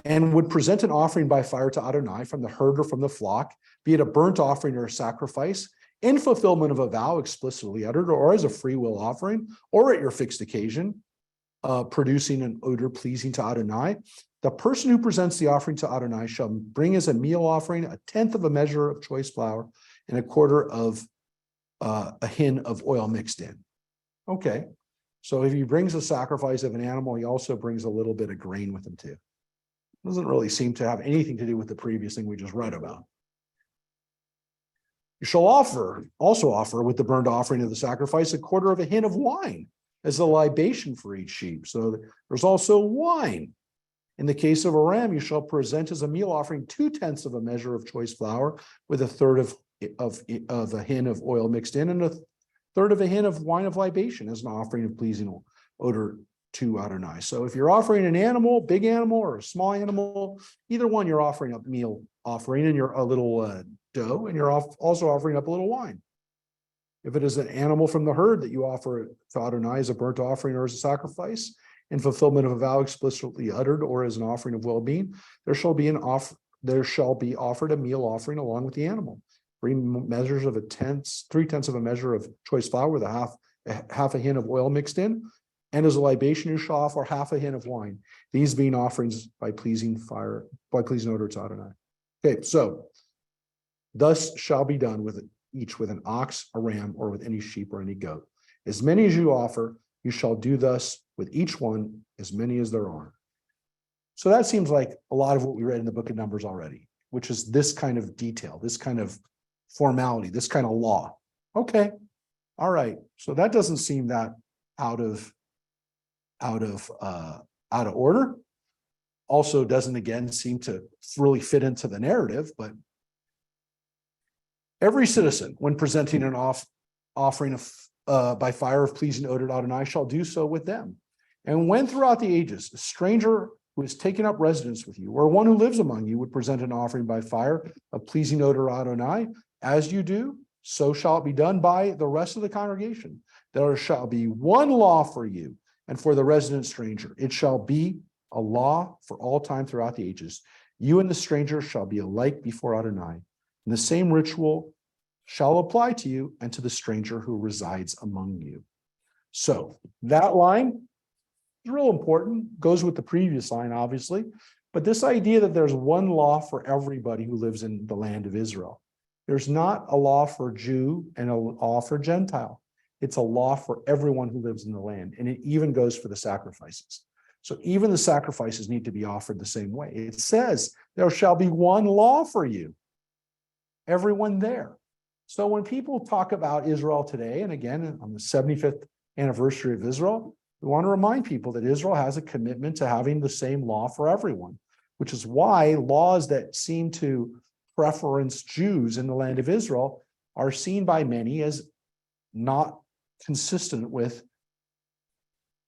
and would present an offering by fire to Adonai from the herd or from the flock, be it a burnt offering or a sacrifice, in fulfillment of a vow explicitly uttered, or as a free will offering, or at your fixed occasion, producing an odor pleasing to Adonai, the person who presents the offering to Adonai shall bring as a meal offering 1/10 of a measure of choice flour and 1/4 of a hin of oil mixed in." Okay, so if he brings a sacrifice of an animal, he also brings a little bit of grain with him too. Doesn't really seem to have anything to do with the previous thing we just read about. You shall also offer with the burnt offering of the sacrifice 1/4 of a hin of wine as a libation for each sheep. So there's also wine. In the case of a ram, you shall present as a meal offering 2/10 of a measure of choice flour with 1/3 of a hin of oil mixed in and 1/3 of a hin of wine of libation as an offering of pleasing odor to Adonai. So if you're offering an animal, big animal or a small animal, either one, you're offering up meal offering and you're a little dough, and you're also offering up a little wine. If it is an animal from the herd that you offer to Adonai as a burnt offering or as a sacrifice, in fulfillment of a vow explicitly uttered or as an offering of well-being, there shall be offered a meal offering along with the animal. 3/10 of a measure of choice flour with half a hin of oil mixed in, and as a libation you shall offer half a hin of wine. These being offerings by pleasing odor to Adonai. Okay, so thus shall be done with each with an ox, a ram, or with any sheep or any goat. As many as you offer, you shall do thus with each one, as many as there are. So that seems like a lot of what we read in the book of Numbers already, which is this kind of detail, this kind of formality, this kind of law. Okay, all right. So that doesn't seem that out of order. Also doesn't again seem to really fit into the narrative, but every citizen, when presenting an offering of by fire of pleasing odor to Adonai, shall do so with them. And when throughout the ages, a stranger who has taken up residence with you, or one who lives among you, would present an offering by fire of pleasing odor to Adonai, as you do, so shall it be done by the rest of the congregation. There shall be one law for you and for the resident stranger. It shall be a law for all time throughout the ages. You and the stranger shall be alike before Adonai. And the same ritual shall apply to you and to the stranger who resides among you. So that line is real important, goes with the previous line, obviously, but this idea that there's one law for everybody who lives in the land of Israel. There's not a law for Jew and a law for Gentile. It's a law for everyone who lives in the land, and it even goes for the sacrifices. So even the sacrifices need to be offered the same way. It says, there shall be one law for you, everyone there. So when people talk about Israel today, and again, on the 75th anniversary of Israel, we want to remind people that Israel has a commitment to having the same law for everyone, which is why laws that seem to preference Jews in the land of Israel are seen by many as not consistent with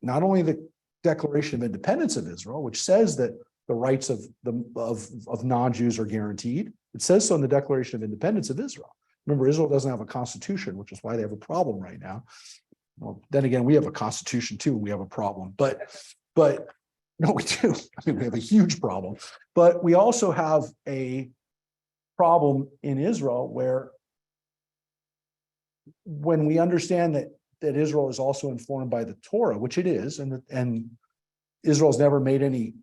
not only the Declaration of Independence of Israel, which says that the rights of non-Jews are guaranteed. It says so in the Declaration of Independence of Israel. Remember, Israel doesn't have a constitution, which is why they have a problem right now. Well, then again, we have a constitution too, and we have a problem. But no, we do. I mean, we have a huge problem. But we also have a problem in Israel where when we understand that Israel is also informed by the Torah, which it is, and Israel's never made any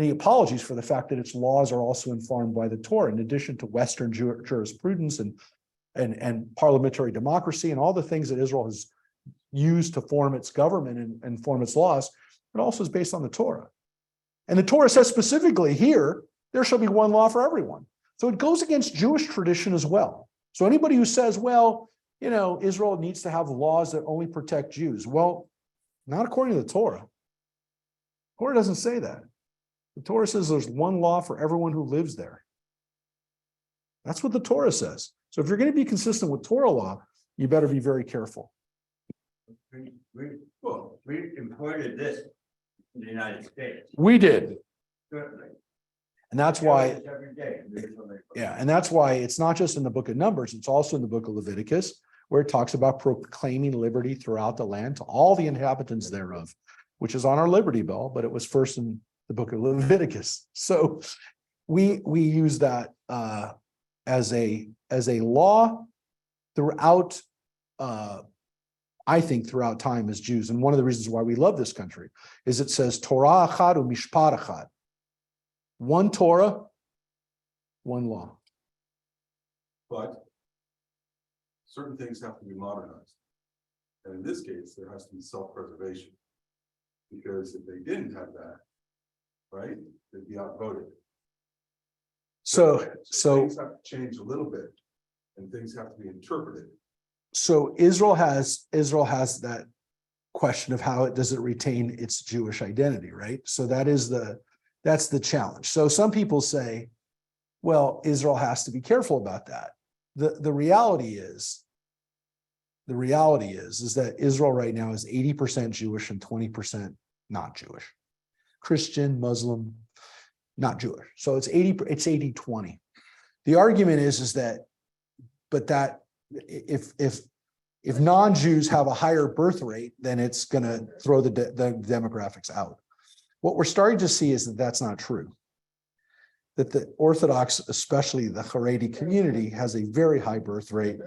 apologies for the fact that its laws are also informed by the Torah, in addition to Western jurisprudence and parliamentary democracy and all the things that Israel has used to form its government and form its laws. It also is based on the Torah. And the Torah says specifically here, there shall be one law for everyone. So it goes against Jewish tradition as well. So anybody who says, well, Israel needs to have laws that only protect Jews. Well, not according to the Torah. The Torah doesn't say that. The Torah says there's one law for everyone who lives there. That's what the Torah says. So if you're going to be consistent with Torah law, you better be very careful. We imported this in the United States. We did. Certainly. And that's why, Every day. yeah, and that's why it's not just in the book of Numbers, it's also in the book of Leviticus, where it talks about proclaiming liberty throughout the land to all the inhabitants thereof, which is on our Liberty Bell, but it was first in the book of Leviticus. So we use that as a law throughout, I think throughout time as Jews. And one of the reasons why we love this country is it says Torah achad u'mishpat achad. One Torah, one law. But certain things have to be modernized. And in this case, there has to be self-preservation. Because if they didn't have that, right, they'd be outvoted. So Things have to change a little bit, and things have to be interpreted. So Israel has that question of how does it retain its Jewish identity, right? So that's the challenge. So some people say, well, Israel has to be careful about that. The reality is that Israel right now is 80% Jewish and 20% not Jewish. Christian, Muslim, not Jewish. So it's 80-20. The argument is that, but that if non-Jews have a higher birth rate, then it's going to throw the demographics out. What we're starting to see is that that's not true. That the Orthodox, especially the Haredi community, has a very high birth rate.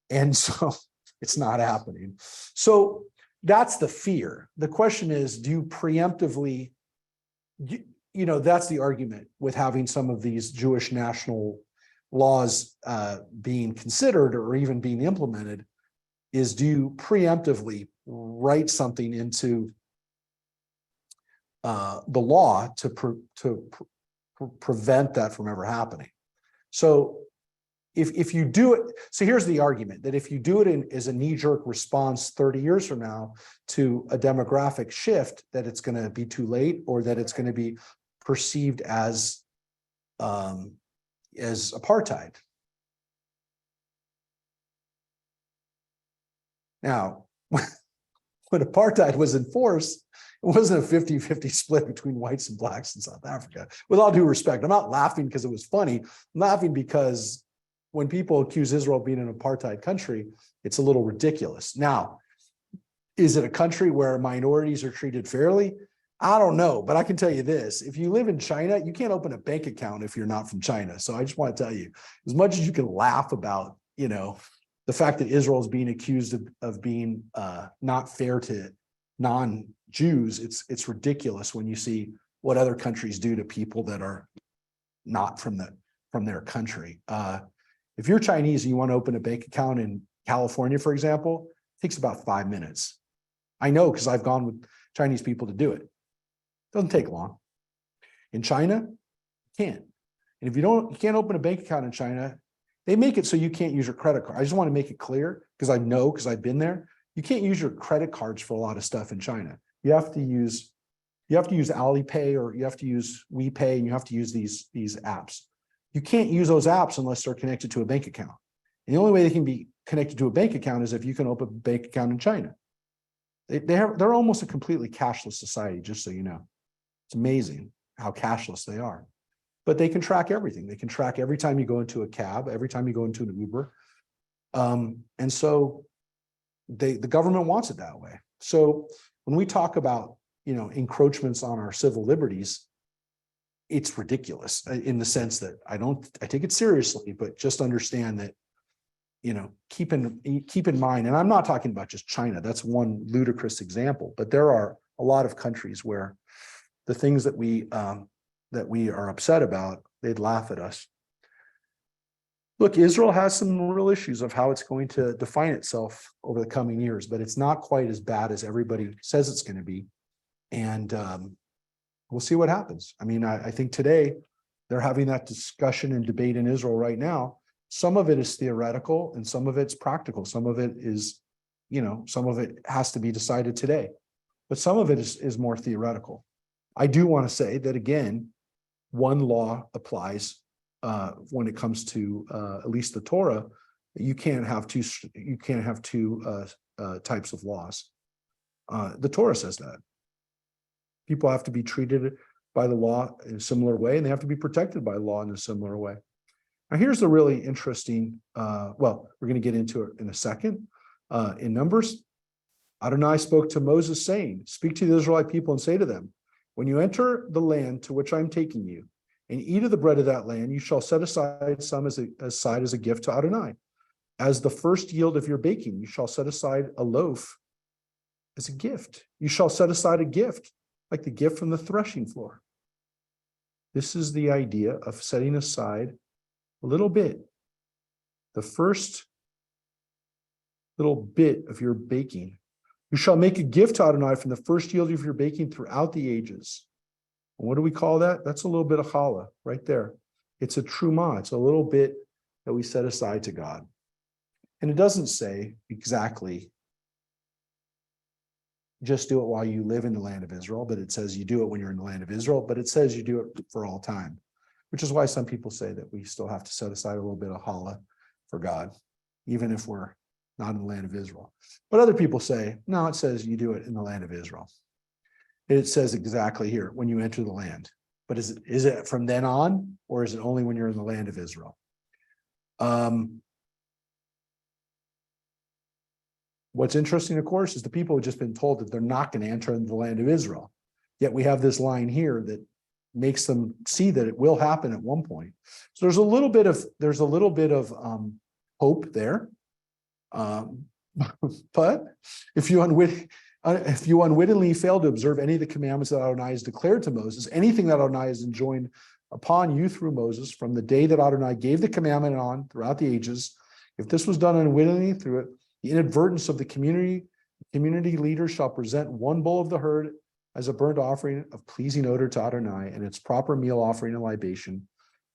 And so it's not happening. So that's the fear. The question is, do you preemptively, that's the argument with having some of these Jewish national laws being considered or even being implemented, is do you preemptively write something into the law to prevent that from ever happening? So if you do it, so here's the argument that if you do it as a knee-jerk response 30 years from now to a demographic shift, that it's going to be too late, or that it's going to be perceived as apartheid. Now, when apartheid was enforced, it wasn't a 50-50 split between whites and blacks in South Africa. With all due respect, I'm not laughing because it was funny. I'm laughing because when people accuse Israel of being an apartheid country, it's a little ridiculous. Now, is it a country where minorities are treated fairly? I don't know, but I can tell you this. If you live in China, you can't open a bank account if you're not from China. So I just want to tell you, as much as you can laugh about, the fact that Israel is being accused of being not fair to non-Jews, it's ridiculous when you see what other countries do to people that are not from their country. If you're Chinese and you want to open a bank account in California, for example, it takes about 5 minutes. I know because I've gone with Chinese people to do it. Doesn't take long. In China, you can't. And if you can't open a bank account in China, they make it so you can't use your credit card. I just want to make it clear because I've been there. You can't use your credit cards for a lot of stuff in China. You have to use Alipay, or you have to use WePay, and you have to use these apps. You can't use those apps unless they're connected to a bank account. And the only way they can be connected to a bank account is if you can open a bank account in China. They're almost a completely cashless society, just so you know. It's amazing how cashless they are. But they can track everything. They can track every time you go into a cab, every time you go into an Uber. And so the government wants it that way. So when we talk about, encroachments on our civil liberties, it's ridiculous in the sense that I take it seriously, but just understand that, keep in mind, and I'm not talking about just China, that's one ludicrous example, but there are a lot of countries where the things that we are upset about, they'd laugh at us. Look, Israel has some real issues of how it's going to define itself over the coming years, but it's not quite as bad as everybody says it's going to be. And we'll see what happens. I mean, I think today They're having that discussion and debate in Israel right now. Some of it is theoretical and some of it's practical. Some of it is, some of it has to be decided today. But some of it is more theoretical. I do want to say that, again, one law applies when it comes to at least the Torah. You can't have two types of laws. The Torah says that people have to be treated by the law in a similar way, and they have to be protected by law in a similar way. Now, here's the really interesting, we're going to get into it in a second. In Numbers, Adonai spoke to Moses saying, speak to the Israelite people and say to them, when you enter the land to which I'm taking you and eat of the bread of that land, you shall set aside some as a gift to Adonai. As the first yield of your baking, you shall set aside a loaf as a gift. You shall set aside a gift, like the gift from the threshing floor. This is the idea of setting aside a little bit, the first little bit of your baking. You shall make a gift to Adonai from the first yield of your baking throughout the ages. And what do we call that? That's a little bit of challah right there. It's a truma. It's a little bit that we set aside to God. And it doesn't say exactly just do it while you live in the land of Israel, but it says you do it when you're in the land of Israel, but it says you do it for all time, which is why some people say that we still have to set aside a little bit of challah for God, even if we're not in the land of Israel. But other people say, no, it says you do it in the land of Israel. It says exactly here, when you enter the land. But is it from then on, or is it only when you're in the land of Israel? What's interesting, of course, is the people have just been told that they're not going to enter into the land of Israel. Yet we have this line here that makes them see that it will happen at one point. So there's a little bit of hope there. But if you unwittingly fail to observe any of the commandments that Adonai has declared to Moses, anything that Adonai has enjoined upon you through Moses from the day that Adonai gave the commandment on throughout the ages, if this was done unwittingly through it, the inadvertence of the community leaders shall present one bull of the herd as a burnt offering of pleasing odor to Adonai, and its proper meal offering and libation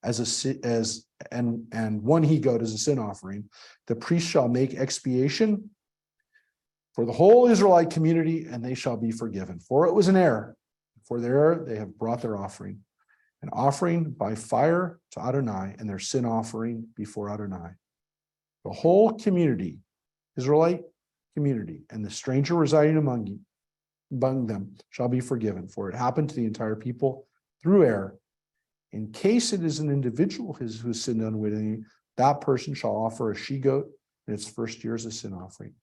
and one he-goat as a sin offering. The priest shall make expiation for the whole Israelite community, and they shall be forgiven. For it was an error. For their error they have brought their offering, an offering by fire to Adonai, and their sin offering before Adonai. The whole community, Israelite community, and the stranger residing among them shall be forgiven, for it happened to the entire people through error. In case it is an individual who has sinned unwittingly, that person shall offer a she-goat in its first year as a sin offering.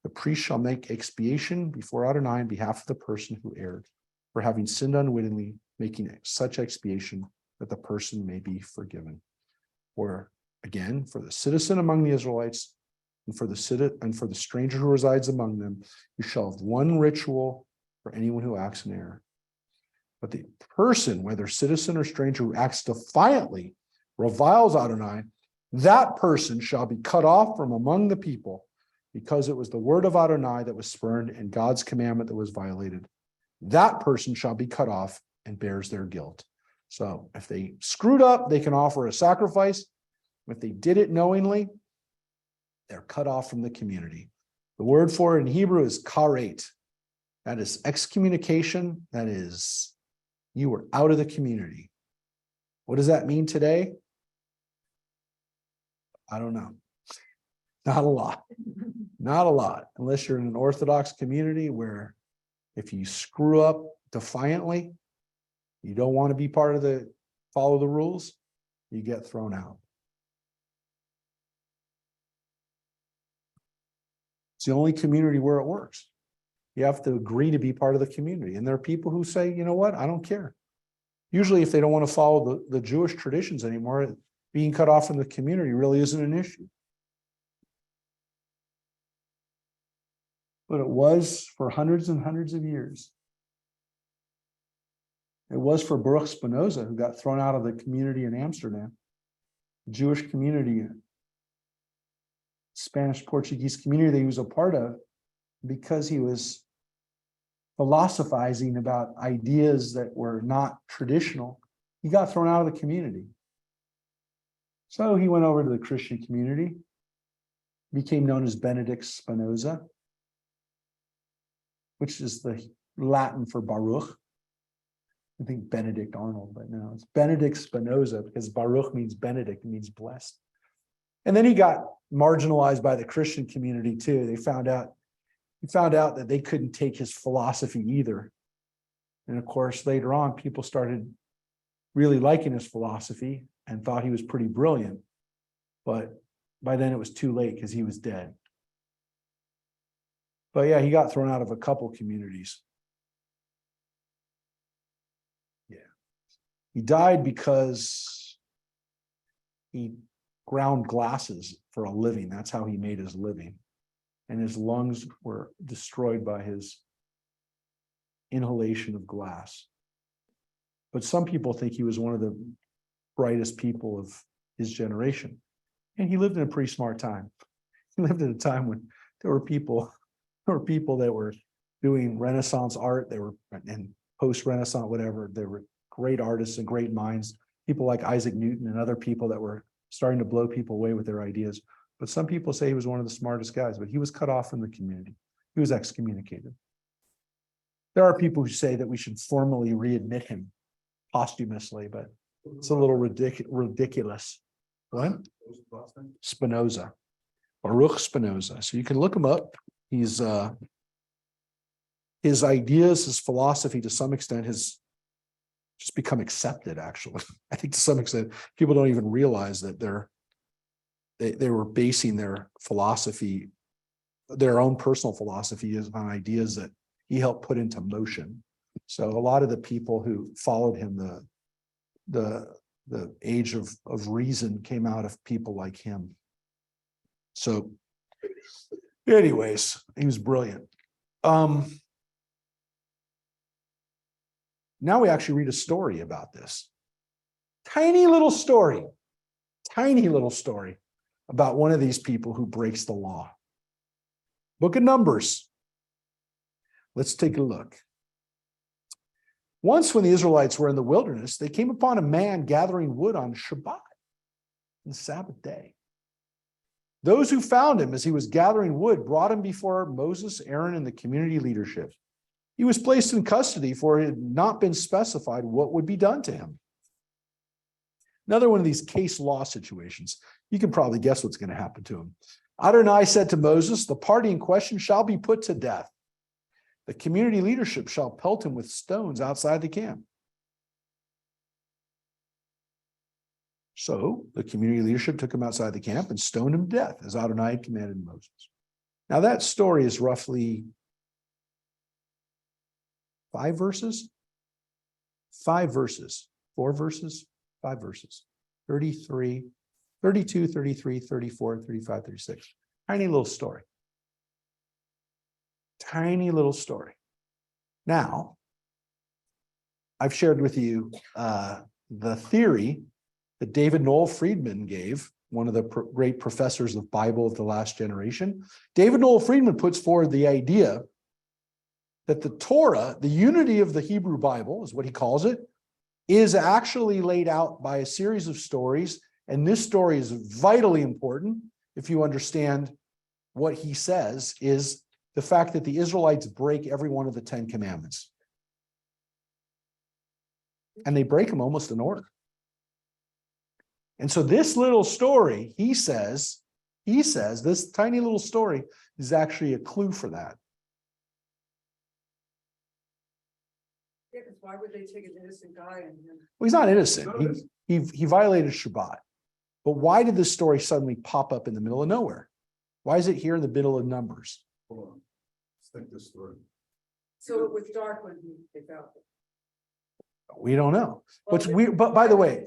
The priest shall make expiation before Adonai on behalf of the person who erred, for having sinned unwittingly, making such expiation that the person may be forgiven. Or again, for the citizen among the Israelites, and for the stranger who resides among them, you shall have one ritual for anyone who acts in error. But the person, whether citizen or stranger, who acts defiantly, reviles Adonai, that person shall be cut off from among the people, because it was the word of Adonai that was spurned and God's commandment that was violated. That person shall be cut off and bears their guilt. So if they screwed up, they can offer a sacrifice. If they did it knowingly, they're cut off from the community. The word for it in Hebrew is karet. That is excommunication. That is, you were out of the community. What does that mean today? I don't know. Not a lot. Not a lot. Unless you're in an Orthodox community where if you screw up defiantly, you don't want to be part of follow the rules, you get thrown out. It's the only community where it works. You have to agree to be part of the community. And there are people who say, you know what, I don't care. Usually if they don't want to follow the Jewish traditions anymore, being cut off from the community really isn't an issue. But it was for hundreds and hundreds of years. It was for Baruch Spinoza, who got thrown out of the community in Amsterdam, the Jewish community, Spanish-Portuguese community that he was a part of, because he was philosophizing about ideas that were not traditional he got thrown out of the community. So he went over to the Christian community, became known as Benedict Spinoza, which is the Latin for Baruch. I think Benedict Arnold, but no, it's Benedict Spinoza because Baruch means Benedict, it means blessed. And then he got marginalized by the Christian community too. He found out that they couldn't take his philosophy either. And of course, later on, people started really liking his philosophy and thought he was pretty brilliant. But by then it was too late because he was dead. But yeah, he got thrown out of a couple communities. Yeah. He died because he ground glasses for a living. That's how he made his living. And his lungs were destroyed by his inhalation of glass. But some people think he was one of the brightest people of his generation. And he lived in a pretty smart time. He lived in a time when there were people that were doing Renaissance art, they were and post-Renaissance, whatever. They were great artists and great minds, people like Isaac Newton and other people that were starting to blow people away with their ideas. But some people say he was one of the smartest guys, but he was cut off from the community. He was excommunicated. There are people who say that we should formally readmit him posthumously, but it's a little ridiculous. What? Spinoza, Baruch Spinoza. So you can look him up. He's his ideas, his philosophy to some extent has just become accepted, actually. I think to some extent, people don't even realize that they were basing their philosophy, their own personal philosophy on ideas that he helped put into motion. So a lot of the people who followed him, the age of reason came out of people like him. So anyways, he was brilliant. Now we actually read a story about this. Tiny little story about one of these people who breaks the law. Book of Numbers. Let's take a look. Once when the Israelites were in the wilderness, they came upon a man gathering wood on Shabbat, the Sabbath day. Those who found him as he was gathering wood brought him before Moses, Aaron, and the community leadership. He was placed in custody, for it had not been specified what would be done to him. Another one of these case law situations. You can probably guess what's going to happen to him. Adonai said to Moses, the party in question shall be put to death. The community leadership shall pelt him with stones outside the camp. So the community leadership took him outside the camp and stoned him to death, as Adonai had commanded Moses. Now that story is roughly 5 verses, 4 verses, 5 verses, 33, 32, 33, 34, 35, 36. Tiny little story. Tiny little story. Now, I've shared with you the theory that David Noel Friedman gave, one of the great professors of Bible of the last generation. David Noel Friedman puts forward the idea that the Torah, the unity of the Hebrew Bible, is what he calls it, is actually laid out by a series of stories. And this story is vitally important if you understand what he says is the fact that the Israelites break every one of the 10 commandments. And they break them almost in order. And so this little story, he says, this tiny little story is actually a clue for that. Yeah, because why would they take an innocent guy and then? Well, he's not innocent. He violated Shabbat. But why did this story suddenly pop up in the middle of nowhere? Why is it here in the middle of Numbers? Hold on. Let's think this through. So it was dark when they found it. We don't know. What's Well, weird, but by the way,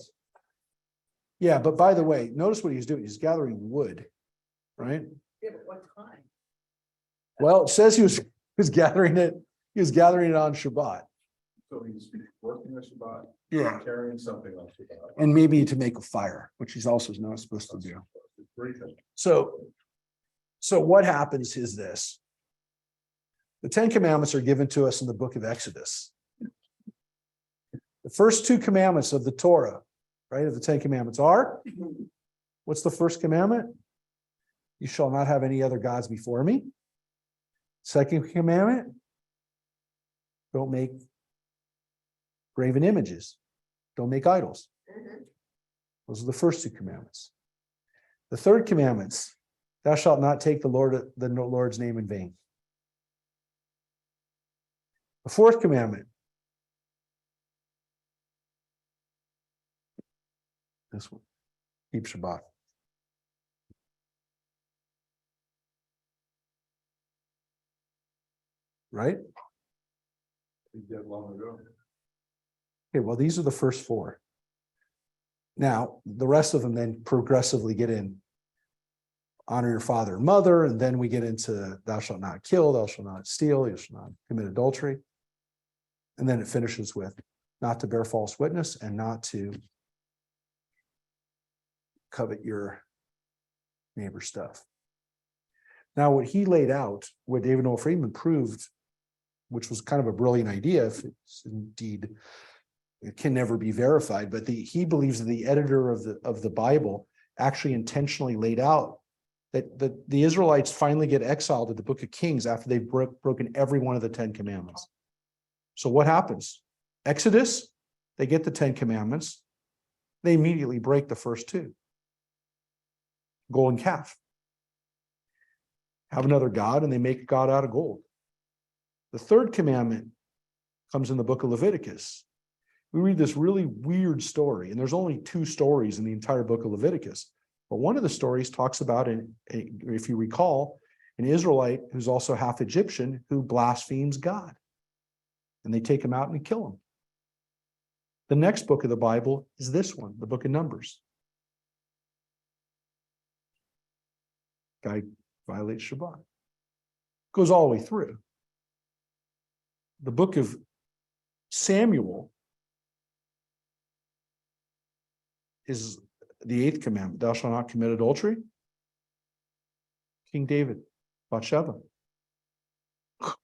notice what he's doing. He's gathering wood, right? Yeah, but what time? Well, it says he was gathering it. He was gathering it on Shabbat. So he's working on Shabbat. Yeah. Carrying something on Shabbat. And maybe to make a fire, which he's also not supposed to do. Briefing. So what happens is this. The 10 Commandments are given to us in the book of Exodus. The first two commandments of the Torah, right, of the Ten Commandments are, what's the first commandment? You shall not have any other gods before me. Second commandment, don't make graven images. Don't make idols. Mhm. Those are the first two commandments. The third commandments, thou shalt not take the Lord's name in vain. The fourth commandment, this one, keep Shabbat. Right? We did long ago. Okay, well, these are the first four. Now, the rest of them then progressively get in. Honor your father and mother, and then we get into thou shalt not kill, thou shalt not steal, you shall not commit adultery. And then it finishes with not to bear false witness and not to covet your neighbor's stuff. Now, what he laid out, what David Noel Friedman proved, which was kind of a brilliant idea, if it's indeed, it can never be verified, but he believes that the editor of the Bible actually intentionally laid out that the Israelites finally get exiled to the book of Kings after they've broken every one of the 10 commandments. So what happens? Exodus, they get the 10 commandments. They immediately break the first two. Golden calf. Have another God, and they make a God out of gold. The third commandment comes in the book of Leviticus. We read this really weird story, and there's only two stories in the entire book of Leviticus. But one of the stories talks about, if you recall, an Israelite who's also half Egyptian who blasphemes God. And they take him out and kill him. The next book of the Bible is this one, the book of Numbers. Guy violates Shabbat. Goes all the way through. The book of Samuel is the 8th commandment, thou shalt not commit adultery. King David, Bathsheba.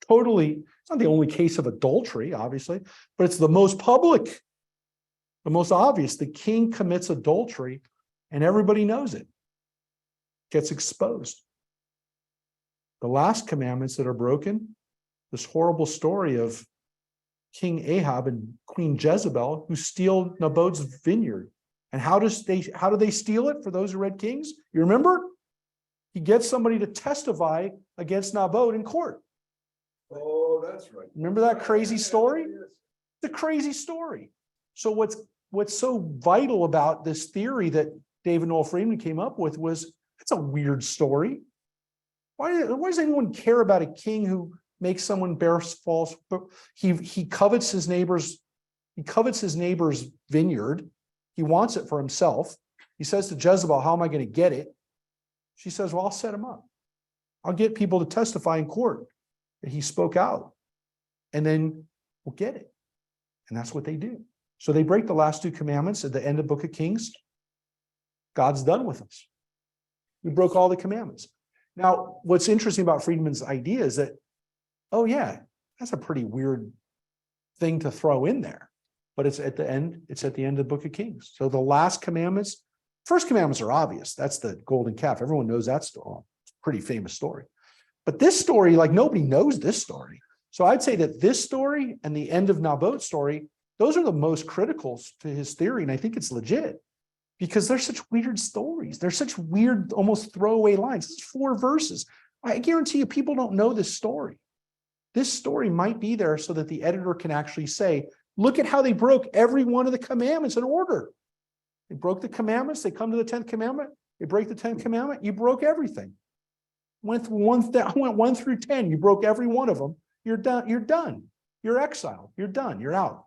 Totally, it's not the only case of adultery, obviously, but it's the most public, the most obvious. The king commits adultery and everybody knows it. Gets exposed. The last commandments that are broken, this horrible story of King Ahab and Queen Jezebel who steal Naboth's vineyard. And how do they steal it? For those who read Kings, you remember? He gets somebody to testify against Naboth in court. Oh, that's right. Remember that crazy story? It's a crazy story. So what's so vital about this theory that David Noel Friedman came up with was it's a weird story. Why does anyone care about a king who makes someone bear false? He covets his neighbor's vineyard. He wants it for himself. He says to Jezebel, how am I going to get it? She says, well, I'll set him up. I'll get people to testify in court that he spoke out. And then we'll get it. And that's what they do. So they break the last two commandments at the end of the book of Kings. God's done with us. We broke all the commandments. Now, what's interesting about Friedman's idea is that, oh yeah, that's a pretty weird thing to throw in there. But it's at the end of the book of Kings. So the last commandments, first commandments are obvious. That's the golden calf. Everyone knows that story. It's a pretty famous story. But this story, like nobody knows this story. So I'd say that this story and the end of Naboth's story, those are the most critical to his theory. And I think it's legit because they're such weird stories. They're such weird, almost throwaway lines. This is 4 verses. I guarantee you people don't know this story. This story might be there so that the editor can actually say, look at how they broke every one of the commandments in order. They broke the commandments. They come to the 10th commandment. They break the 10th commandment. You broke everything. Went 1 through 10. You broke every one of them. You're done. You're done. You're exiled. You're done. You're out.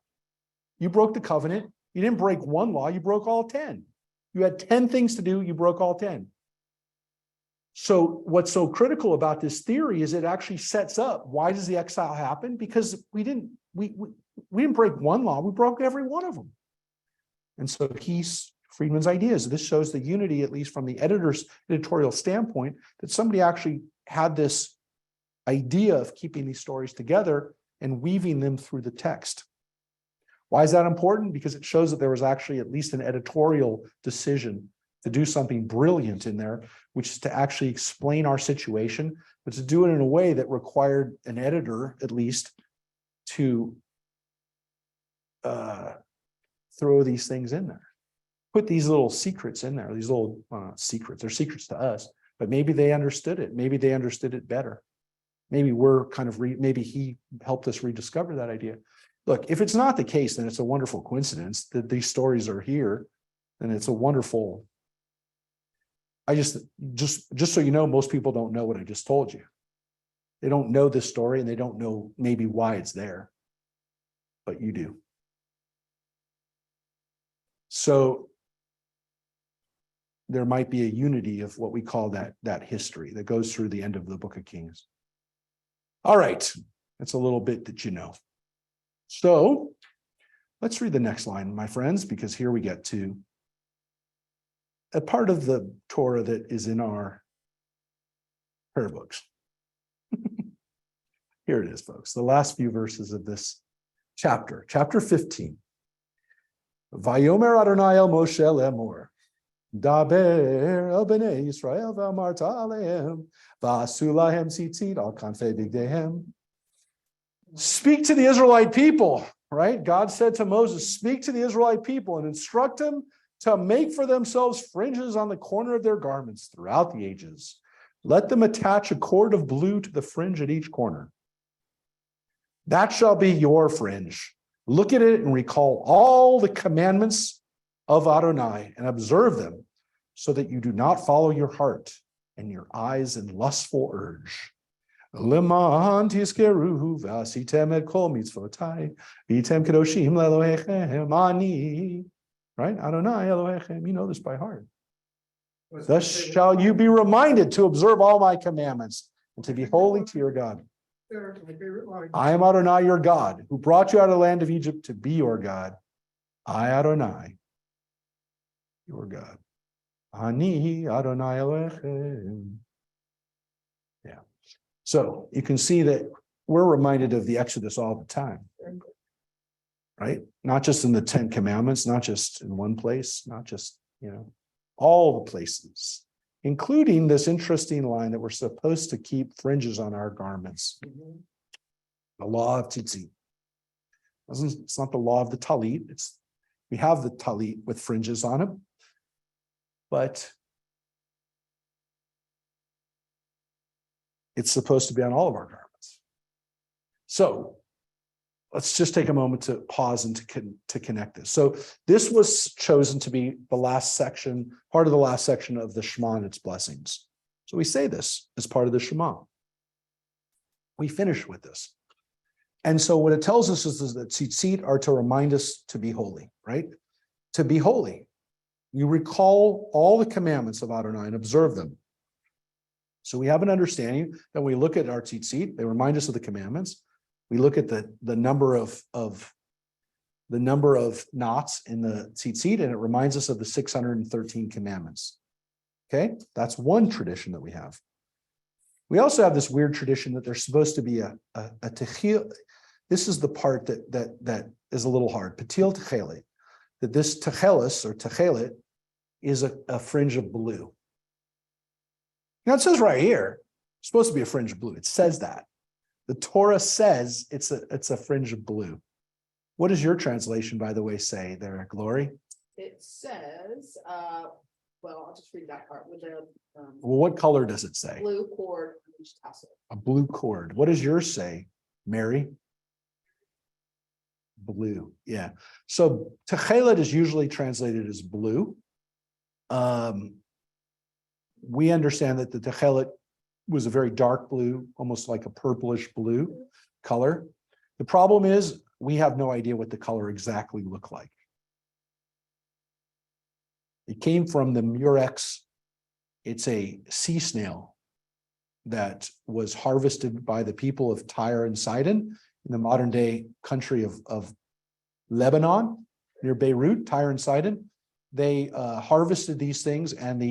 You broke the covenant. You didn't break one law. You broke all 10. You had 10 things to do. You broke all 10. So what's so critical about this theory is it actually sets up why does the exile happen? Because we didn't break one law, we broke every one of them. And so Friedman's idea is this shows the unity, at least from the editor's editorial standpoint, that somebody actually had this idea of keeping these stories together and weaving them through the text. Why is that important? Because it shows that there was actually at least an editorial decision to do something brilliant in there, which is to actually explain our situation, but to do it in a way that required an editor, at least, to throw these things in there. Put these little secrets in there, these little secrets. They're secrets to us, but maybe they understood it. Maybe they understood it better. Maybe we're kind of maybe he helped us rediscover that idea. Look, if it's not the case, then it's a wonderful coincidence that these stories are here, and it's a wonderful. I just so you know, most people don't know what I just told you. They don't know this story, and they don't know maybe why it's there, but you do. So there might be a unity of what we call that history that goes through the end of the Book of Kings. All right, that's a little bit that you know. So let's read the next line, my friends, because here we get to a part of the Torah that is in our prayer books. Here it is, folks, the last few verses of this chapter, chapter 15. Vayomer Adonai el Moshe lemor, daber el bnei Yisrael v'amarta alehem, v'asu lahem tzitzit al kanfei bigdehem. Speak to the Israelite people, right? God said to Moses, speak to the Israelite people and instruct them to make for themselves fringes on the corner of their garments throughout the ages. Let them attach a cord of blue to the fringe at each corner. That shall be your fringe. Look at it and recall all the commandments of Adonai and observe them so that you do not follow your heart and your eyes in lustful urge. Leman tizkeruhu v'asitem et kol mitzvotai v'yitem kedoshim le'Elohechem ani. Right? Adonai Elohechem. You know this by heart. Thus shall you be reminded to observe all my commandments and to be holy to your God. I am Adonai, your God, who brought you out of the land of Egypt to be your God. I, Adonai, your God. Ani Adonai Elohechem. Yeah. So you can see that we're reminded of the Exodus all the time. Right? Not just in the 10 commandments, not just in one place, not just, all the places, including this interesting line that we're supposed to keep fringes on our garments. The law of tzitzit. It's not the law of the talit. We have the talit with fringes on it, but it's supposed to be on all of our garments. So let's just take a moment to pause and to connect this. So this was chosen to be the last section, part of the last section of the Shema and its blessings. So we say this as part of the Shema. We finish with this. And so what it tells us is that tzitzit are to remind us to be holy, right? To be holy. You recall all the commandments of Adonai and observe them. So we have an understanding that when we look at our tzitzit, they remind us of the commandments. We look at the number of knots in the tzitzit, and it reminds us of the 613 commandments. Okay, that's one tradition that we have. We also have this weird tradition that there's supposed to be a techil. This is the part that is a little hard. Patil techelet. That this techelis or techelet is a fringe of blue. Now it says right here, it's supposed to be a fringe of blue. It says that. The Torah says it's a fringe of blue. What does your translation, by the way, say there, Glory? It says, well, I'll just read that part with the Well, what color does it say? blue cord on each tassel. A blue cord. What does yours say, Mary? Blue. Yeah. So techelet is usually translated as blue. We understand that the techelet was a very dark blue, almost like a purplish blue color. The problem is we have no idea what the color exactly looked like. It came from the murex. It's a sea snail that was harvested by the people of Tyre and Sidon in the modern day country of Lebanon, near Beirut, Tyre and Sidon. They harvested these things, and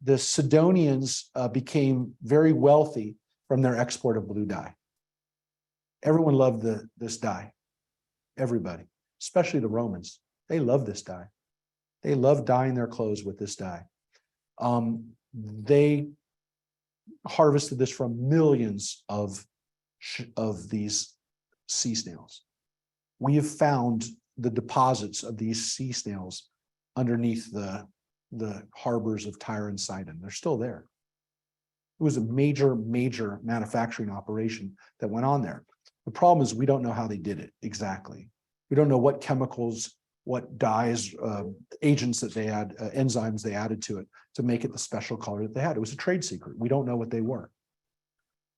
the Sidonians became very wealthy from their export of blue dye. Everyone loved this dye, everybody. especially the Romans. They love this dye. They love dyeing their clothes with this dye. They harvested this from millions of these sea snails. We have found the deposits of these sea snails underneath the harbors of Tyre and Sidon. They're still there. It was a major manufacturing operation that went on there. The problem is we don't know how they did it exactly. We don't know what chemicals, what dyes, agents that they had, enzymes they added to it to make it the special color that they had. It was a trade secret. We don't know what they were.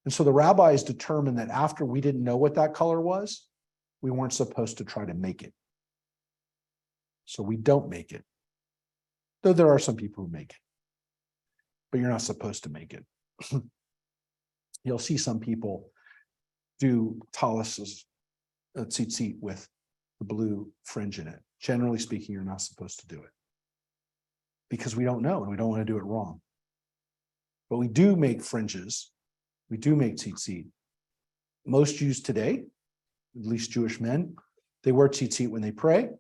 And so the rabbis determined that after we didn't know what that color was, we weren't supposed to try to make it. So we don't make it. Though there are some people who make it. But you're not supposed to make it. You'll see some people do taluses, tzitzit with the blue fringe in it. Generally speaking, you're not supposed to do it. Because we don't know and we don't want to do it wrong. But we do make fringes. We do make tzitzit. Most Jews today, at least Jewish men, they wear tzitzit when they pray,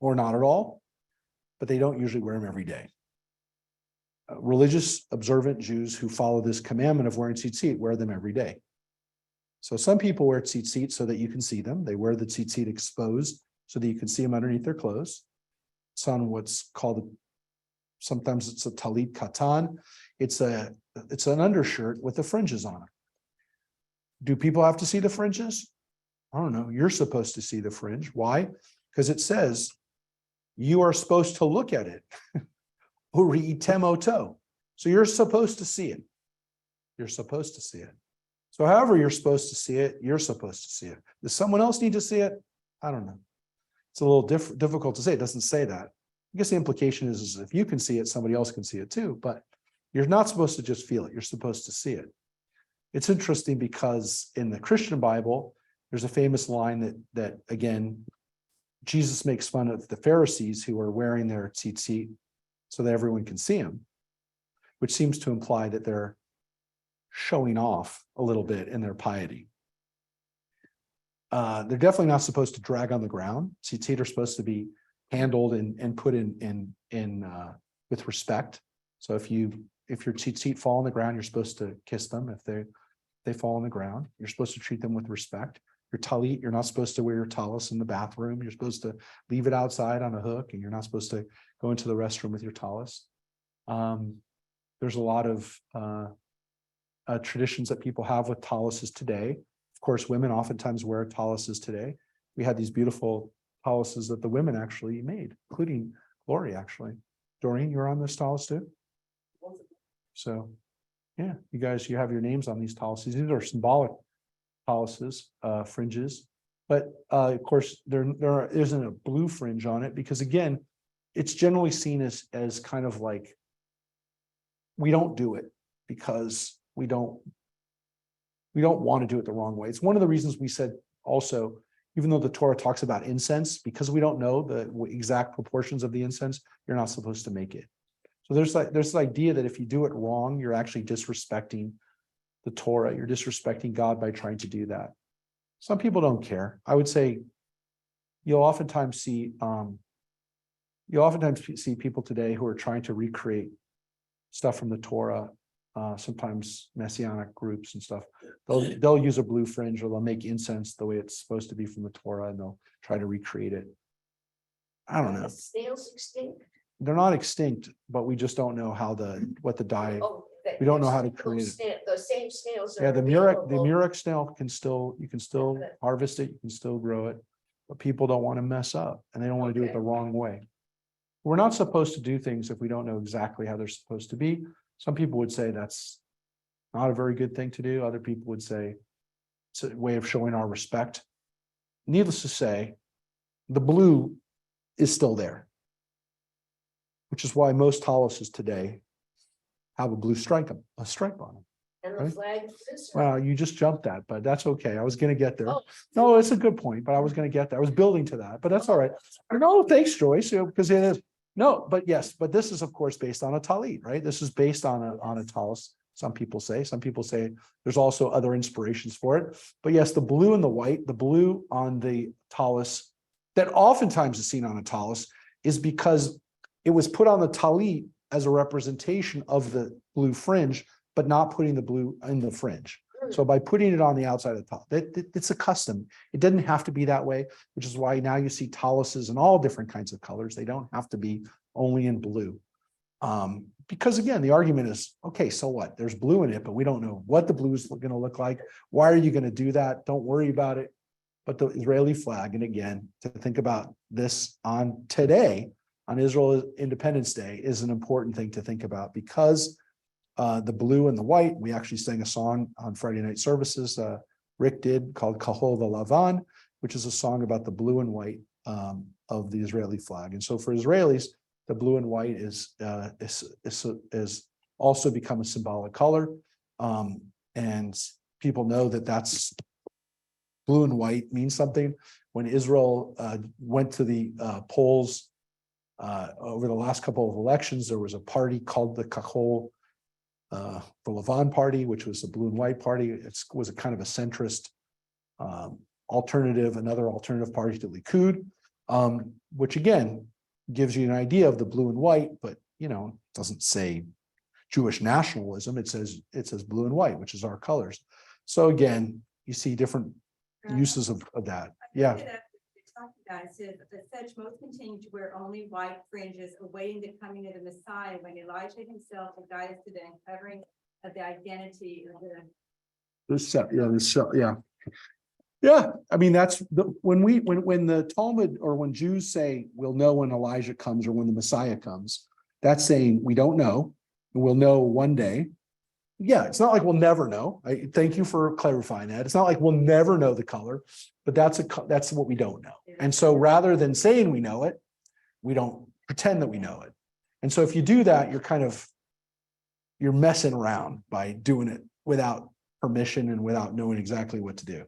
or not at all, but they don't usually wear them every day. Religious observant Jews who follow this commandment of wearing tzitzit wear them every day. So some people wear tzitzit so that you can see them. They wear the tzitzit exposed so that you can see them underneath their clothes. It's on what's called, sometimes it's a talit katan. It's an undershirt with the fringes on it. Do people have to see the fringes? I don't know. You're supposed to see the fringe. Why? Because it says you are supposed to look at it. So you're supposed to see it. You're supposed to see it. So however you're supposed to see it, you're supposed to see it. Does someone else need to see it? I don't know. It's a little difficult to say. It doesn't say that. I guess the implication is if you can see it, somebody else can see it too. But you're not supposed to just feel it. You're supposed to see it. It's interesting because in the Christian Bible, there's a famous line that again, Jesus makes fun of the Pharisees who are wearing their tzitzit so that everyone can see them, which seems to imply that they're showing off a little bit in their piety. They're definitely not supposed to drag on the ground. Tzitzit are supposed to be handled and put in with respect. So if your tzitzit fall on the ground, you're supposed to kiss them. If they fall on the ground, you're supposed to treat them with respect. Your talit, you're not supposed to wear your tallis in the bathroom. You're supposed to leave it outside on a hook, and you're not supposed to go into the restroom with your tallis. There's a lot of traditions that people have with taluses today. Of course, women oftentimes wear taluses today. We had these beautiful taluses that the women actually made, including Lori, actually. Doreen, you were on this talus too? So, yeah, you have your names on these taluses. These are symbolic taluses, fringes. But of course, there isn't a blue fringe on it because, again, it's generally seen as kind of like, we don't do it because we don't want to do it the wrong way. It's one of the reasons we said also, even though the Torah talks about incense, because we don't know the exact proportions of the incense, you're not supposed to make it. So there's this idea that if you do it wrong, you're actually disrespecting the Torah. You're disrespecting God by trying to do that. Some people don't care. I would say you'll oftentimes see people today who are trying to recreate stuff from the Torah. Sometimes messianic groups and stuff, they'll use a blue fringe or they'll make incense the way it's supposed to be from the Torah, and they'll try to recreate it. I don't know. Are snails extinct? They're not extinct, but we just don't know how what the dye. Oh, that We don't know there's how to still create it. The same snails. Yeah, are the available. murex snail you can still Okay. harvest it, you can still grow it, but people don't want to mess up and they don't want to do it Okay. the wrong way. We're not supposed to do things if we don't know exactly how they're supposed to be. Some people would say that's not a very good thing to do. Other people would say it's a way of showing our respect. Needless to say, the blue is still there, which is why most taluses today have a blue stripe on them. And the right? flag of Israel. Well, you just jumped that, but that's okay. I was going to get there. Oh. No, it's a good point, but I was going to get there. I was building to that, but that's all right. No, thanks, Joyce, because it is. No, but yes, but this is of course based on a talit, right? This is based on a talus. Some people say there's also other inspirations for it. But yes, the blue and the white, the blue on the talus that oftentimes is seen on a tallis is because it was put on the talit as a representation of the blue fringe, but not putting the blue in the fringe. So by putting it on the outside of the top, it's a custom. It doesn't have to be that way, which is why now you see tallises in all different kinds of colors. They don't have to be only in blue. Because again, the argument is, okay, so what? There's blue in it, but we don't know what the blue is going to look like. Why are you going to do that? Don't worry about it. But the Israeli flag, and again, to think about this on today, on Israel Independence Day, is an important thing to think about because the blue and the white, we actually sang a song on Friday night services, Rick did, called Kahol V'Lavan, which is a song about the blue and white of the Israeli flag. And so for Israelis, the blue and white is also become a symbolic color. And people know that that's blue and white means something. When Israel went to the polls over the last couple of elections, there was a party called the Kahol the Lavan party, which was the blue and white party. It was a kind of a centrist alternative, another alternative party to Likud, which again gives you an idea of the blue and white, but doesn't say Jewish nationalism. It says blue and white, which is our colors. So again, you see different uses of that. Yeah. It says, the such most continue to wear only white fringes, awaiting the coming of the Messiah, when Elijah himself will guide us to the uncovering of the identity of the. Yeah. I mean, that's when the Talmud or when Jews say we'll know when Elijah comes or when the Messiah comes, that's saying we don't know, and we'll know one day. Yeah, it's not like we'll never know. Thank you for clarifying that. It's not like we'll never know the color, but that's what we don't know. And so rather than saying we know it, we don't pretend that we know it. And so if you do that, you're messing around by doing it without permission and without knowing exactly what to do.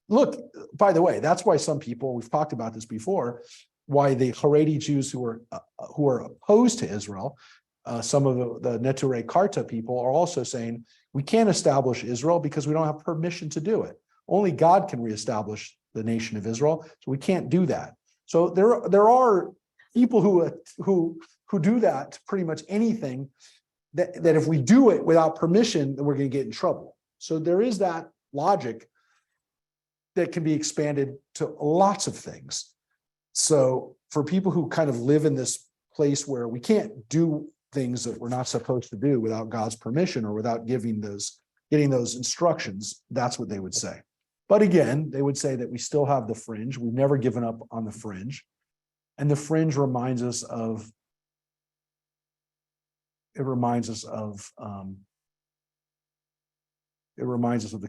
Look, by the way, that's why some people, we've talked about this before, why the Haredi Jews who are opposed to Israel, some of the Neturei Karta people are also saying we can't establish Israel because we don't have permission to do it. Only God can reestablish the nation of Israel, so we can't do that. So there are people who do that to pretty much anything that if we do it without permission, then we're going to get in trouble. So there is that logic that can be expanded to lots of things. So for people who kind of live in this place where we can't do things that we're not supposed to do without God's permission or without getting those instructions, that's what they would say. But again, they would say that we still have the fringe. We've never given up on the fringe. And the fringe reminds us of the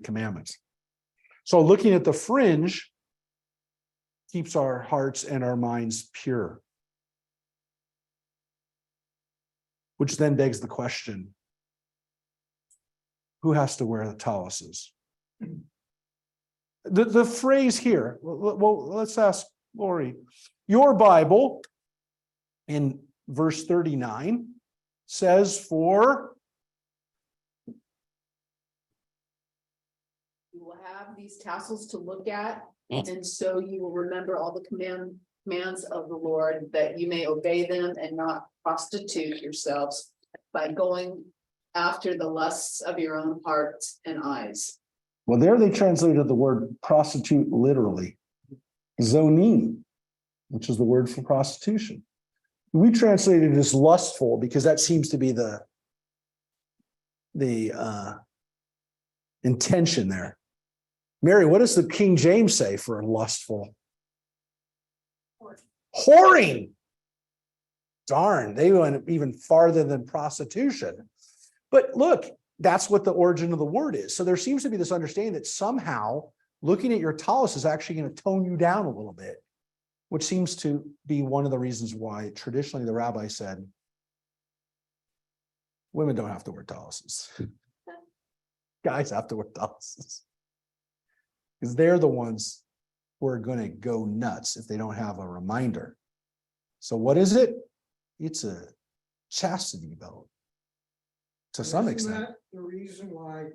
commandments. So looking at the fringe keeps our hearts and our minds pure. Which then begs the question, who has to wear the talis? The phrase here, well, let's ask Lori. Your Bible in verse 39 says for... You will have these tassels to look at, and so you will remember all the commands of the Lord, that you may obey them and not prostitute yourselves by going after the lusts of your own hearts and eyes. Well, there they translated the word prostitute literally, zonim, which is the word for prostitution. We translated it as lustful because that seems to be the intention there. Mary, what does the King James say for lustful? Whoring. Darn, they went even farther than prostitution. But look, that's what the origin of the word is. So there seems to be this understanding that somehow looking at your tallis is actually going to tone you down a little bit, which seems to be one of the reasons why traditionally the rabbi said women don't have to wear tallises. Guys have to wear tallises. Because they're the ones who are going to go nuts if they don't have a reminder. So what is it? It's a chastity belt. To some Isn't extent. that the reason why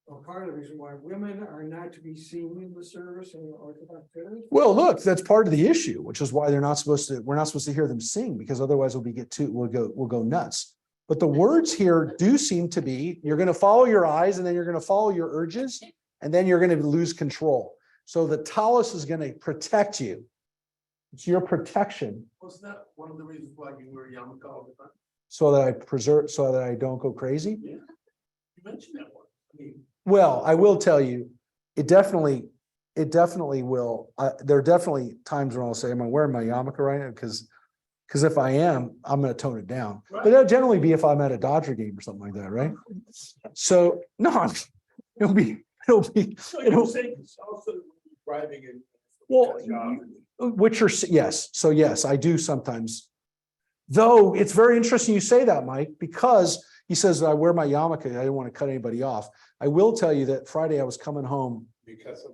Or part of the reason why women are not to be seen in the service in the Orthodox church. Well, look, that's part of the issue, which is why we're not supposed to hear them sing, because otherwise we'll go nuts. But the words here do seem to be, you're going to follow your eyes, and then you're going to follow your urges, and then you're going to lose control. So the talus is going to protect you. It's your protection. Wasn't that one of the reasons why you wear yarmulke all the time? So that I don't go crazy. Yeah. You mentioned that one. I mean, Well, I will tell you, it definitely will. There are definitely times when I'll say, am I wearing my yarmulke right now? Because if I am, I'm going to tone it down. But that'll generally be if I'm at a Dodger game or something like that, right? So no, it'll be. so you're saying it's also driving in. Well, yes. So yes, I do sometimes. Though it's very interesting you say that, Mike, because he says I wear my yarmulke. I didn't want to cut anybody off. I will tell you that Friday I was coming home. Because of.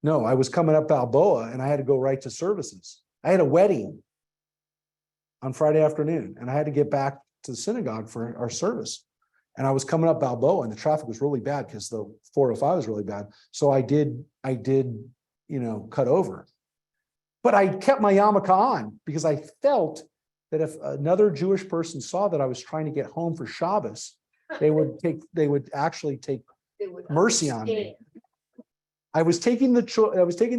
No, I was coming up Balboa and I had to go right to services. I had a wedding on Friday afternoon and I had to get back to the synagogue for our service. And I was coming up Balboa and the traffic was really bad because the 405 was really bad. So I did, cut over. But I kept my yarmulke on because I felt that if another Jewish person saw that I was trying to get home for Shabbos, they would actually take They would mercy on me. understand. I was taking the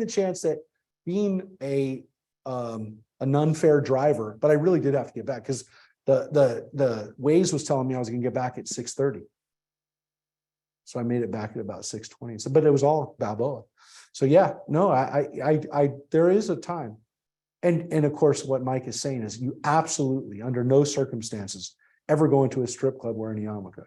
chance that being an unfair driver, but I really did have to get back because the Waze was telling me I was going to get back at 6:30. So I made it back at about 6:20. So, but it was all Balboa. So yeah, no, I there is a time. And of course, what Mike is saying is you absolutely, under no circumstances, ever go into a strip club wearing a yarmulke.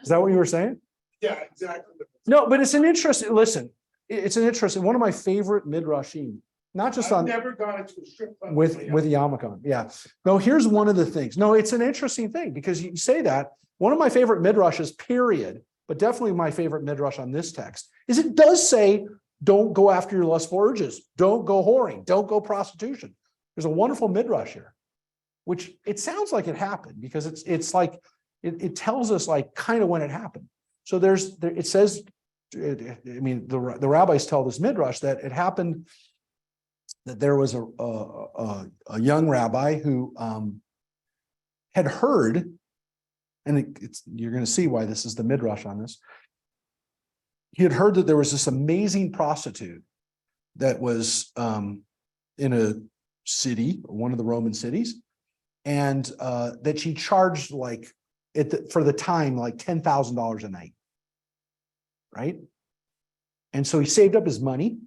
Is that what you were saying? Yeah, exactly. No, but it's an interesting, one of my favorite midrashim, not just I've on never gone into a strip club. with yarmulke on. Yeah. No, here's one of the things. No, it's an interesting thing because you say that one of my favorite midrashes, period, but definitely my favorite midrash on this text is it does say, don't go after your lustful urges. Don't go whoring. Don't go prostitution. There's a wonderful midrash here, which it sounds like it happened because it's like, it tells us like kind of when it happened. So it says, the rabbis tell this midrash that it happened that there was a young rabbi who had heard, and you're going to see why this is the midrash on this. He had heard that there was this amazing prostitute that was in a city, one of the Roman cities, and that she charged for the time like $10,000 a night, right? And so he saved up his money.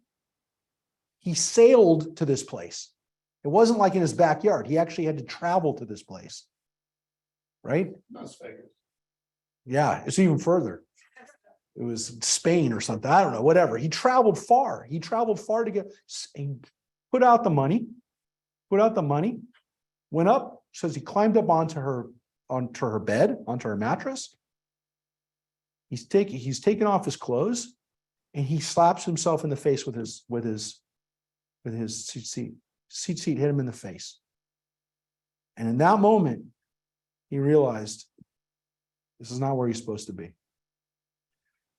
He sailed to this place. It wasn't like in his backyard. He actually had to travel to this place, right? Las Vegas. Yeah, it's even further. It was Spain or something. I don't know, whatever. He traveled far. He put out the money, went up, says he climbed up onto her bed, onto her mattress. He's taken off his clothes and he slaps himself in the face with his seat seat. Seat hit him in the face. And in that moment, he realized this is not where he's supposed to be.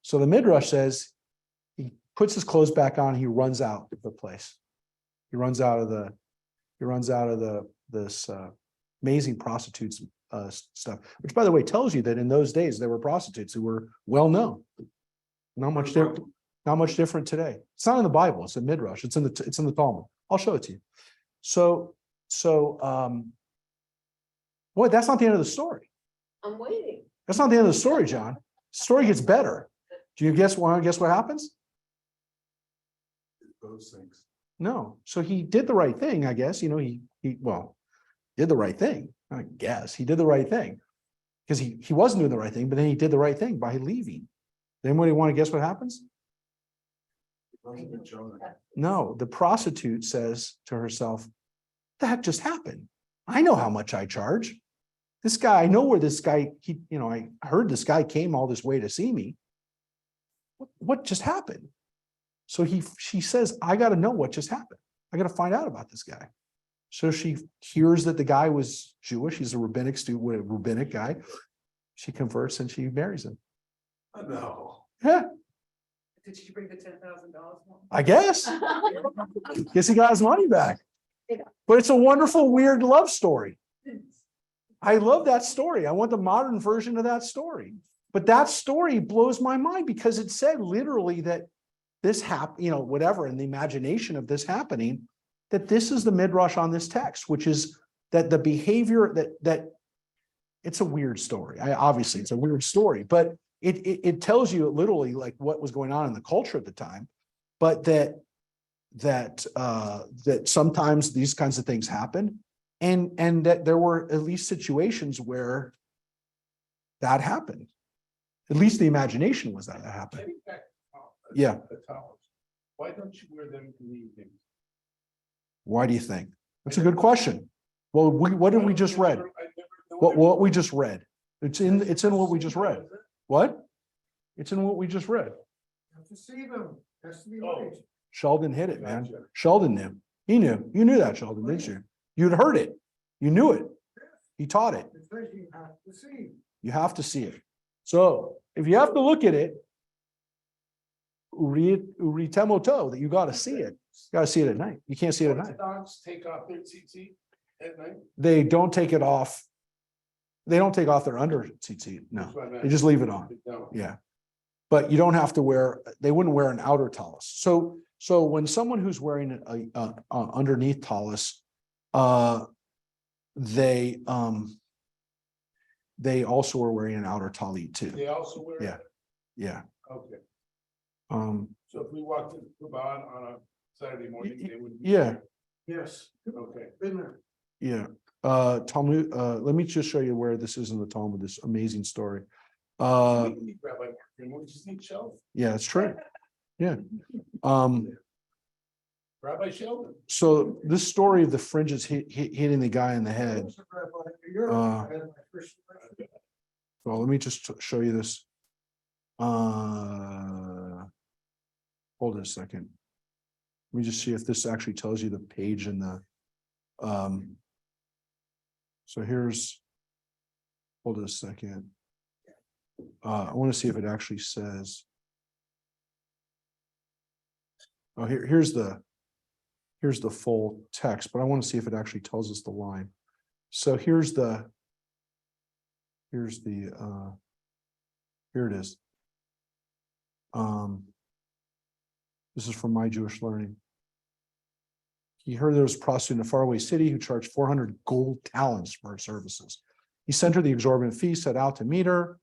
So the Midrash says he puts his clothes back on, he runs out of the place. He runs out of this amazing prostitutes stuff, which by the way tells you that in those days there were prostitutes who were well known. Not much different today. It's not in the Bible, it's in Midrash, it's in the Talmud. I'll show it to you. So boy, that's not the end of the story. I'm waiting. That's not the end of the story, John. The story gets better. Do you want to guess what happens? Those things. No. So he did the right thing, I guess. He did the right thing. I guess he did the right thing because he wasn't doing the right thing, but then he did the right thing by leaving. Does anybody want to guess what happens? No, the prostitute says to herself, that just happened. I know how much I charge. This guy, I know where this guy, I heard this guy came all this way to see me. What just happened? So she says, I got to know what just happened. I got to find out about this guy. So she hears that the guy was Jewish. He's a rabbinic guy. She converts and she marries him. No. Yeah, Did she bring the $10,000? I guess. Guess he got his money back. But it's a wonderful, weird love story. I love that story. I want the modern version of that story. But that story blows my mind because it said literally that this happened, whatever, in the imagination of this happening, that this is the midrash on this text, which is that the behavior that it's a weird story. Obviously it's a weird story, but it tells you literally like what was going on in the culture at the time, but that sometimes these kinds of things happen, and that there were at least situations where that happened. At least the imagination was that happened. Getting back, Yeah. the towels. Why don't you wear them in the evening? Why do you think? That's a good question. Well, what did we just read? What we just read? It's in what we just read. What? It's in what we just read. You have to see them, has to be Oh. right. Sheldon hit it, man. Gotcha. Sheldon knew. He knew. You knew that, Sheldon, didn't you? You'd heard it. You knew it. He taught it. It says you have to see. You have to see it. So if you have to look at it, uri temoto, that you got to see it. You got to see it at night. You can't see it at night. Dogs take off their tzitzit at night? They don't take it off. They don't take off their under tzitzit. No, That's what I meant. they just leave it on. No. Yeah. But you don't have to wear, they wouldn't wear an outer tallis. So when someone who's wearing a underneath tallis, they also are wearing an outer talit too. They also wear. Yeah. Yeah. Okay, Um, so if we walked in Kuban on a Saturday morning, they would. yeah, Yes, Okay. been there. yeah. Talmud, let me just show you where this is in the Talmud, this amazing story. We don't need Rabbi Martin, we just need Shelf, Yeah, it's true. Yeah. Rabbi Sheldon. So this story of the fringes hitting the guy in the head. Well, let me just show you this. Hold it a second. Let me just see if this actually tells you the page in the. So here's. Hold it a second. I want to see if it actually says. Oh, here's the full text, but I want to see if it actually tells us the line. So here it is. This is from My Jewish Learning. He heard there was a prostitute in a faraway city who charged 400 gold talents for her services. He sent her the exorbitant fee, set out to meet her.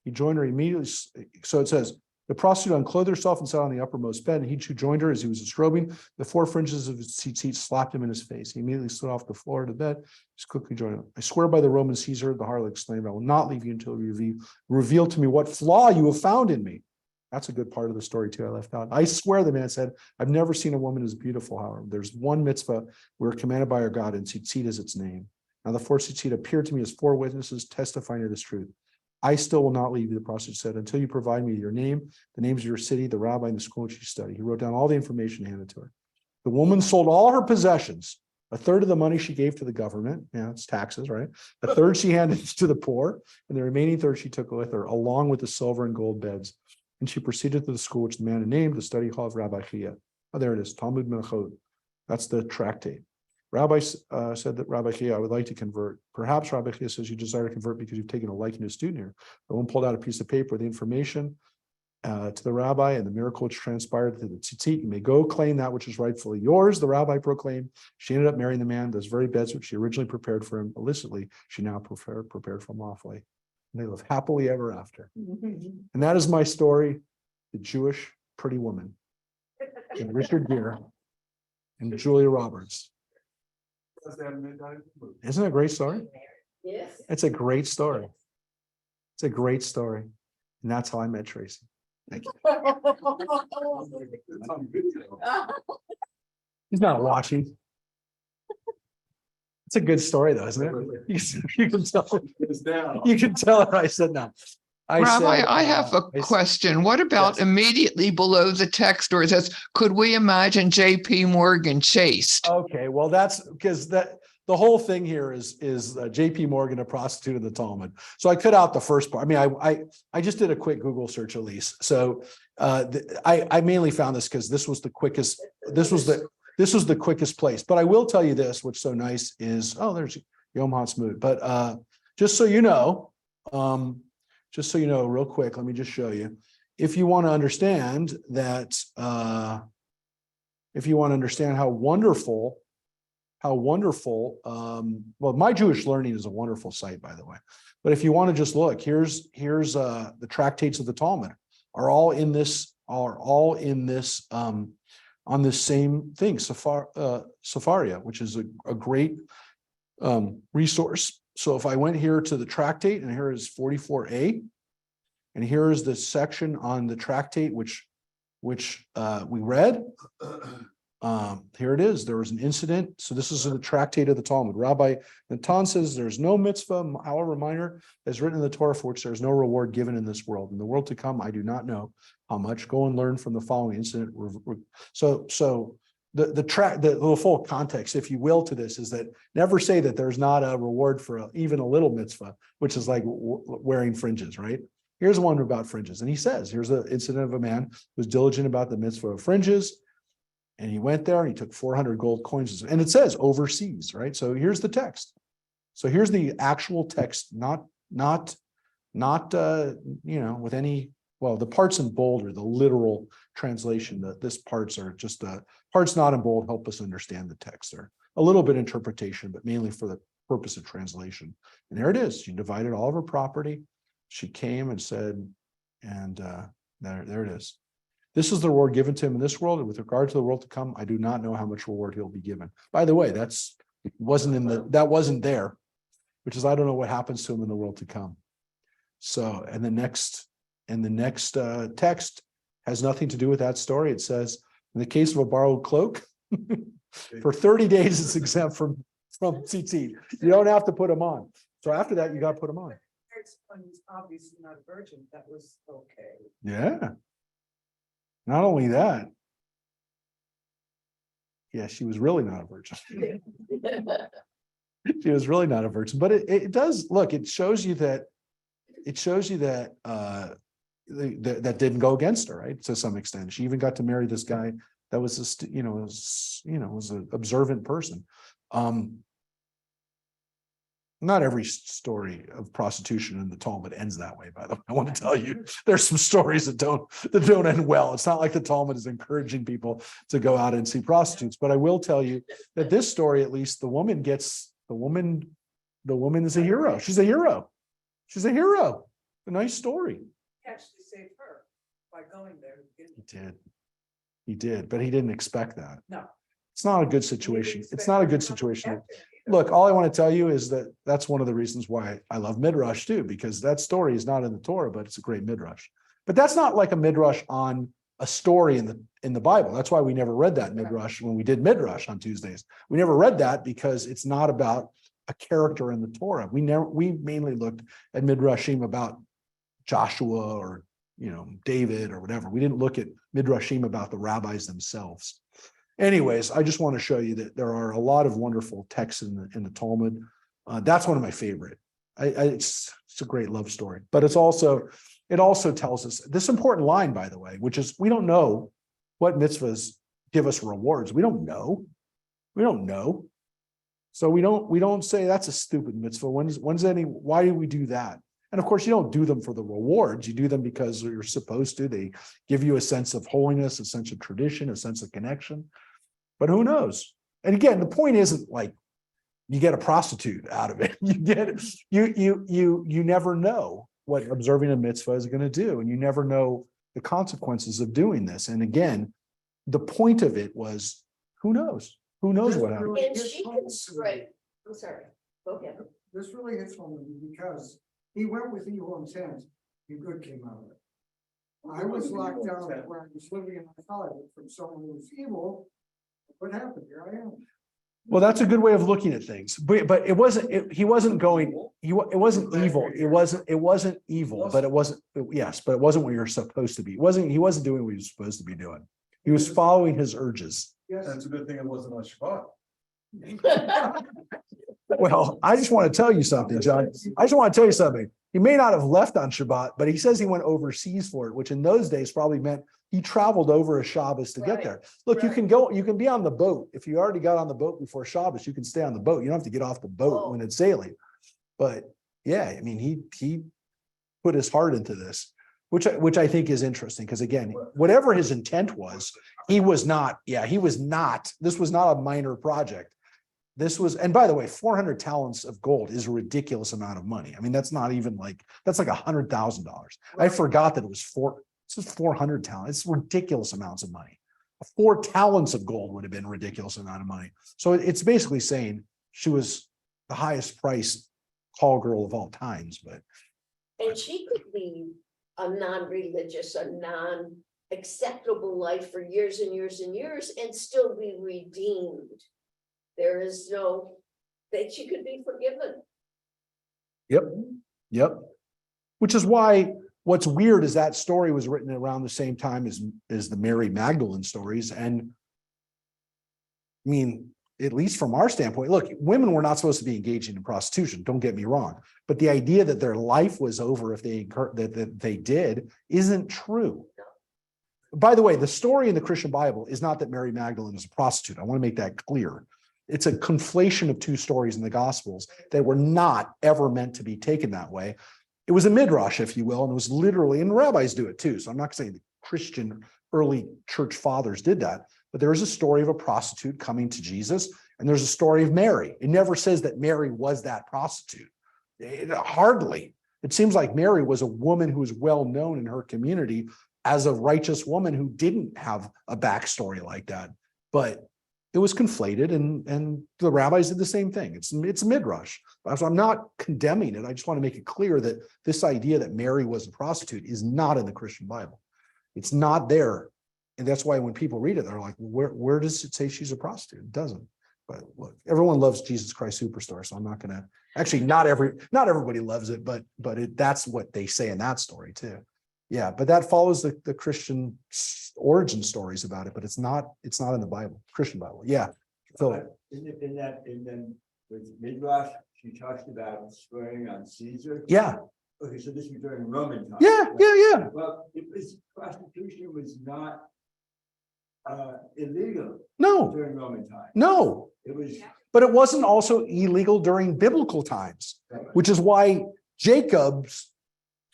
He joined her immediately. So it says, the prostitute unclothed herself and sat on the uppermost bed, and he too joined her as he was disrobing. The four fringes of his tzitzit slapped him in his face. He immediately slid off the floor of the bed. Just quickly joined him. I swear by the Roman Caesar, the harlot exclaimed, I will not leave you until you reveal to me what flaw you have found in me. That's a good part of the story too. I left out. I swear, the man said, I've never seen a woman as beautiful. However, there's one mitzvah we're commanded by our God, and tzitzit is its name. Now the four tzitzit appeared to me as four witnesses testifying to this truth. I still will not leave you, the prostitute said, until you provide me your name, the names of your city, the rabbi, and the school which you study. He wrote down all the information and handed it to her. The woman sold all her possessions. A third of the money she gave to the government. Yeah, it's taxes, right? A third she handed to the poor, and the remaining third she took with her, along with the silver and gold beds. And she proceeded to the school which the man had named, the study hall of Rabbi Chia. Oh, there it is, Talmud Menachot. That's the tractate. Rabbi said that Rabbi Chia, I would like to convert. Perhaps Rabbi Chia says you desire to convert because you've taken a liking to a student here. The woman pulled out a piece of paper with the information to the rabbi and the miracle which transpired through the tzitzit. You may go claim that which is rightfully yours, the rabbi proclaimed. She ended up marrying the man, those very beds which she originally prepared for him illicitly, she now prepared for him lawfully. And they live happily ever after. And that is my story, the Jewish pretty woman. And Richard Gere and Julia Roberts. Isn't it a great story? Yes. It's a great story. It's a great story. And that's how I met Tracy. Thank you. He's not watching. It's a good story though, isn't it? You can tell. You can tell her I said no. Rabbi, I have a question. What about yes. immediately below the text where it says, could we imagine JP Morgan chased? Okay, well, that's because the whole thing here is JP Morgan, a prostitute in the Talmud. So I cut out the first part. I mean, I just did a quick Google search, Elise. So I mainly found this because this was the quickest, this was the quickest place. But I will tell you this, what's so nice is, oh, there's Yom HaTzmaut. But just so you know, real quick, let me just show you. If you want to understand that, if you want to understand how wonderful, well, My Jewish Learning is a wonderful site, by the way. But if you want to just look, here's the tractates of the Talmud are all in this, on this same thing, Sepharia, which is a great resource. So if I went here to the tractate, and here is 44a, and here is the section on the tractate, which we read. Here it is. There was an incident. So this is in the tractate of the Talmud. Rabbi Natan says there's no mitzvah, however minor, as written in the Torah, for which there is no reward given in this world. In the world to come, I do not know how much. Go and learn from the following incident. So the full context, if you will, to this is that never say that there's not a reward for even a little mitzvah, which is like wearing fringes, right? Here's one about fringes. And he says, here's the incident of a man who was diligent about the mitzvah of fringes. And he went there and he took 400 gold coins. And it says overseas, right? So here's the text. So here's the actual text, not with any, well, the parts in bold are the literal translation. This parts are just parts not in bold help us understand the text. There a little bit interpretation, but mainly for the purpose of translation. And there it is. She divided all of her property. She came and said, and there it is. This is the reward given to him in this world, and with regard to the world to come, I do not know how much reward he'll be given. By the way, that wasn't there, which is I don't know what happens to him in the world to come. So, and the next text has nothing to do with that story. It says, in the case of a borrowed cloak, for 30 days it's exempt from tzitzit. You don't have to put them on. So after that, you got to put them on. When he's obviously not a virgin, that was okay. Yeah. Not only that. Yeah, she was really not a virgin. She was really not a virgin, but it does look, it shows you that that didn't go against her, right? To some extent. She even got to marry this guy that was just, was an observant person. Not every story of prostitution in the Talmud ends that way, by the way. I want to tell you, there's some stories that don't end well. It's not like the Talmud is encouraging people to go out and see prostitutes. But I will tell you that this story, at least, the woman is a hero. She's a hero. She's a hero. A nice story. He actually saved her by going there. He did, but he didn't expect that. No. It's not a good situation. It's not a good situation. Look, all I want to tell you is that that's one of the reasons why I love Midrash too, because that story is not in the Torah, but it's a great Midrash. But that's not like a Midrash on a story in the Bible. That's why we never read that Midrash when we did Midrash on Tuesdays. We never read that because it's not about a character in the Torah. We mainly looked at Midrashim about Joshua or David or whatever. We didn't look at Midrashim about the rabbis themselves. Anyways, I just want to show you that there are a lot of wonderful texts in the Talmud. That's one of my favorite. It's a great love story, but it also tells us this important line, by the way, which is we don't know what mitzvahs give us rewards. We don't know. So we don't say that's a stupid mitzvah. Why do we do that? And of course, you don't do them for the rewards. You do them because you're supposed to. They give you a sense of holiness, a sense of tradition, a sense of connection. But who knows? And again, the point isn't like you get a prostitute out of it. You never know what observing a mitzvah is going to do, and you never know the consequences of doing this. And again, the point of it was, who knows? Who knows what happens? And she can spread, I'm sorry, go ahead. This really hits home to me because he went with evil intent, and good came out of it. I was locked down where I was living in Hollywood from someone who was evil. What happened? Here I am. Well, that's a good way of looking at things, but it wasn't. It wasn't evil. It wasn't evil, but it wasn't. Yes, but it wasn't what you're supposed to be. He wasn't doing what he was supposed to be doing. He was following his urges. Yes, and it's a good thing it wasn't on Shabbat. Well, I just want to tell you something, John. I just want to tell you something. He may not have left on Shabbat, but he says he went overseas for it, which in those days probably meant he traveled over a Shabbos to get Right, there. Look, you right. can go, you can be on the boat. If you already got on the boat before Shabbos, you can stay on the boat. You don't have to get off the boat when it's sailing. But yeah, I mean, he put his heart into this, which I think is interesting, because again, whatever his intent was, he was not, this was not a minor project. This was, and by the way, 400 talents of gold is a ridiculous amount of money. I mean, that's not even like, that's like $100,000. I forgot that it was 400 talents. It's ridiculous amounts of money. 4 talents of gold would have been a ridiculous amount of money. So it's basically saying she was the highest priced call girl of all times, but. And she could lead a non-religious, a non-acceptable life for years and years and years and still be redeemed. There is no, that she could be forgiven. Yep. Which is why what's weird is that story was written around the same time as the Mary Magdalene stories. And I mean, at least from our standpoint, look, women were not supposed to be engaging in prostitution. Don't get me wrong. But the idea that their life was over if that they did isn't true. By the way, the story in the Christian Bible is not that Mary Magdalene is a prostitute. I want to make that clear. It's a conflation of 2 stories in the Gospels that were not ever meant to be taken that way. It was a midrash, if you will, and it was literally, and rabbis do it too. So I'm not saying the Christian early church fathers did that, but there is a story of a prostitute coming to Jesus, and there's a story of Mary. It never says that Mary was that prostitute. Hardly. It seems like Mary was a woman who was well known in her community as a righteous woman who didn't have a backstory like that. But it was conflated, and the rabbis did the same thing. It's a midrash. So I'm not condemning it. I just want to make it clear that this idea that Mary was a prostitute is not in the Christian Bible. It's not there. And that's why when people read it, they're like, where does it say she's a prostitute? It doesn't. But look, everyone loves Jesus Christ Superstar. So I'm not going to, actually, not everybody loves it, but that's what they say in that story too. Yeah, but that follows the Christian origin stories about it, but it's not in the Bible, Christian Bible. Yeah. So In then with Midrash, she talks about swearing on Caesar. yeah. Okay, so this was during Roman time. Yeah. Well, prostitution was not illegal No, during Roman time. no. It was. But it wasn't also illegal during biblical times, which is why Jacob's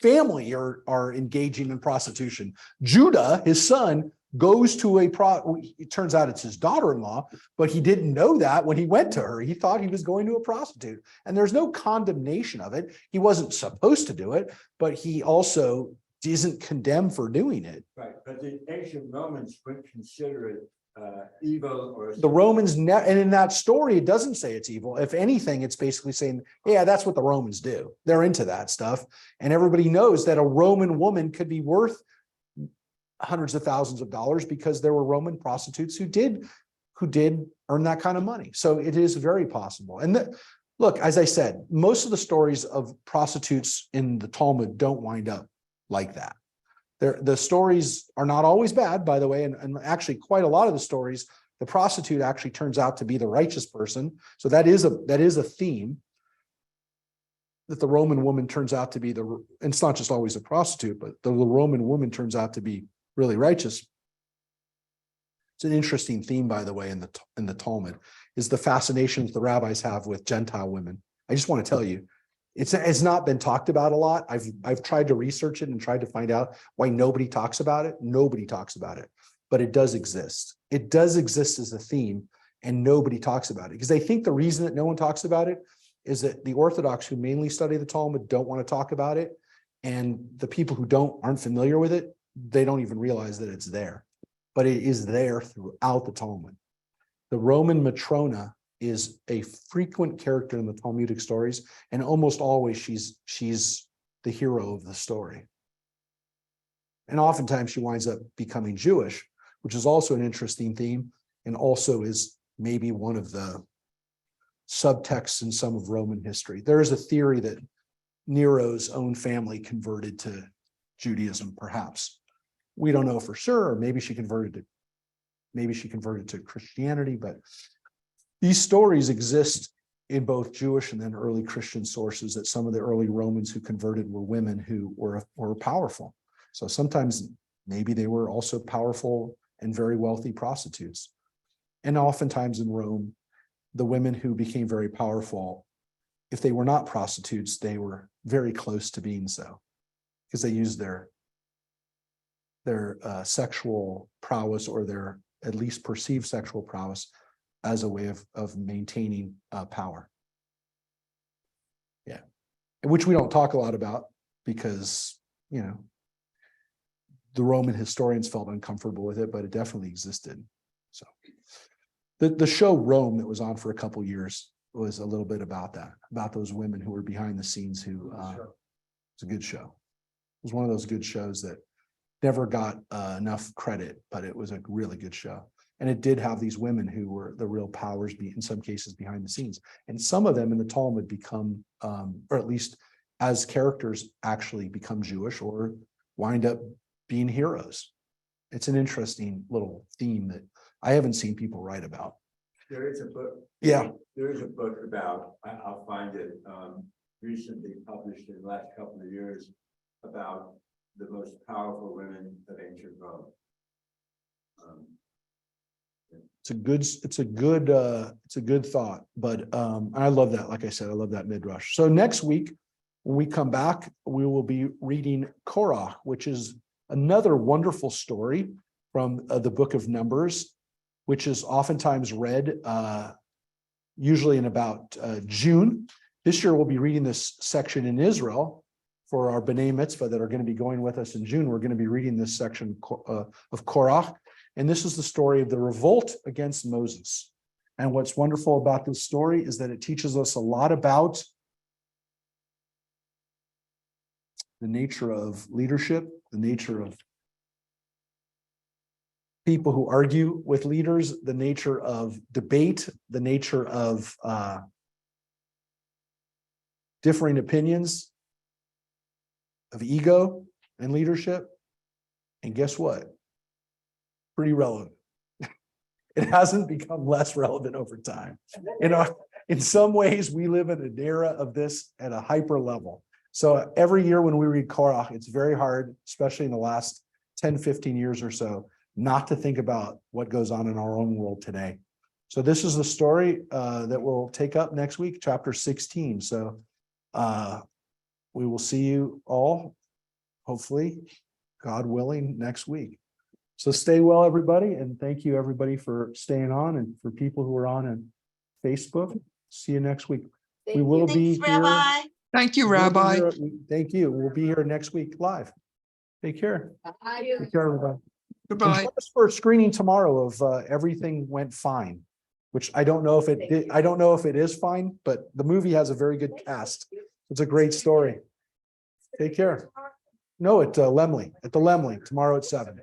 family are engaging in prostitution. Judah, his son, goes to it turns out it's his daughter-in-law, but he didn't know that when he went to her. He thought he was going to a prostitute, and there's no condemnation of it. He wasn't supposed to do it, but he also isn't condemned for doing it. Right, but the ancient Romans would consider it evil or. The Romans, and in that story, it doesn't say it's evil. If anything, it's basically saying, yeah, that's what the Romans do. They're into that stuff. And everybody knows that a Roman woman could be worth hundreds of thousands of dollars because there were Roman prostitutes who did earn that kind of money. So it is very possible. And look, as I said, most of the stories of prostitutes in the Talmud don't wind up like that. The stories are not always bad, by the way, and actually quite a lot of the stories, the prostitute actually turns out to be the righteous person. So that is a theme, that the Roman woman turns out to be and it's not just always a prostitute, but the Roman woman turns out to be really righteous. It's an interesting theme, by the way, in the Talmud, is the fascination that the rabbis have with Gentile women. I just want to tell you, it's not been talked about a lot. I've tried to research it and tried to find out why nobody talks about it. Nobody talks about it, but it does exist. It does exist as a theme, and nobody talks about it because I think the reason that no one talks about it is that the Orthodox who mainly study the Talmud don't want to talk about it, and the people who aren't familiar with it, they don't even realize that it's there, but it is there throughout the Talmud. The Roman matrona is a frequent character in the Talmudic stories, and almost always she's the hero of the story. And oftentimes she winds up becoming Jewish, which is also an interesting theme, and also is maybe one of the subtexts in some of Roman history. There is a theory that Nero's own family converted to Judaism, perhaps. We don't know for sure, or maybe she converted to Christianity, but These stories exist in both Jewish and then early Christian sources, that some of the early Romans who converted were women who were powerful. So sometimes maybe they were also powerful and very wealthy prostitutes. And oftentimes in Rome, the women who became very powerful, if they were not prostitutes, they were very close to being so, because they used their sexual prowess, or their at least perceived sexual prowess, as a way of maintaining power. Yeah, which we don't talk a lot about because, you know, the Roman historians felt uncomfortable with it, but it definitely existed. So the show Rome that was on for a couple years was a little bit about that, about those women who were behind the scenes who, it's a good show. It was one of those good shows that never got enough credit, but it was a really good show. And it did have these women who were the real powers, in some cases behind the scenes. And some of them in the Talmud become, or at least as characters, actually become Jewish or wind up being heroes. It's an interesting little theme that I haven't seen people write about. There is a book. Yeah. There is a book about, I'll find it, recently published in the last couple of years, about the most powerful women of ancient Rome. It's a good thought, but I love that. Like I said, I love that midrash. So next week, when we come back, we will be reading Korah, which is another wonderful story from the book of Numbers, which is oftentimes read usually in about June. This year, we'll be reading this section in Israel for our B'nai Mitzvah that are going to be going with us in June. We're going to be reading this section of Korah. And this is the story of the revolt against Moses. And what's wonderful about this story is that it teaches us a lot about the nature of leadership, the nature of people who argue with leaders, the nature of debate, the nature of differing opinions, of ego and leadership. And guess what? Pretty relevant. It hasn't become less relevant over time. In some ways, we live in an era of this at a hyper level. So every year when we read Korah, it's very hard, especially in the last 10, 15 years or so, not to think about what goes on in our own world today. So this is the story that we'll take up next week, chapter 16. So we will see you all, hopefully, God willing, next week. So stay well, everybody, and thank you, everybody, for staying on, and for people who are on Facebook. See you next week. We will be Thanks, here. Rabbi. Thank you, we'll be Rabbi. here- Thank you. We'll be here next week live. Take care. Take care, everybody. And Goodbye. join us for a screening tomorrow of Everything Went Fine, which I don't know if it did. I don't know if it is fine, but the movie has a very good cast. It's a great story. Take care. No, at the Lemley tomorrow at 7.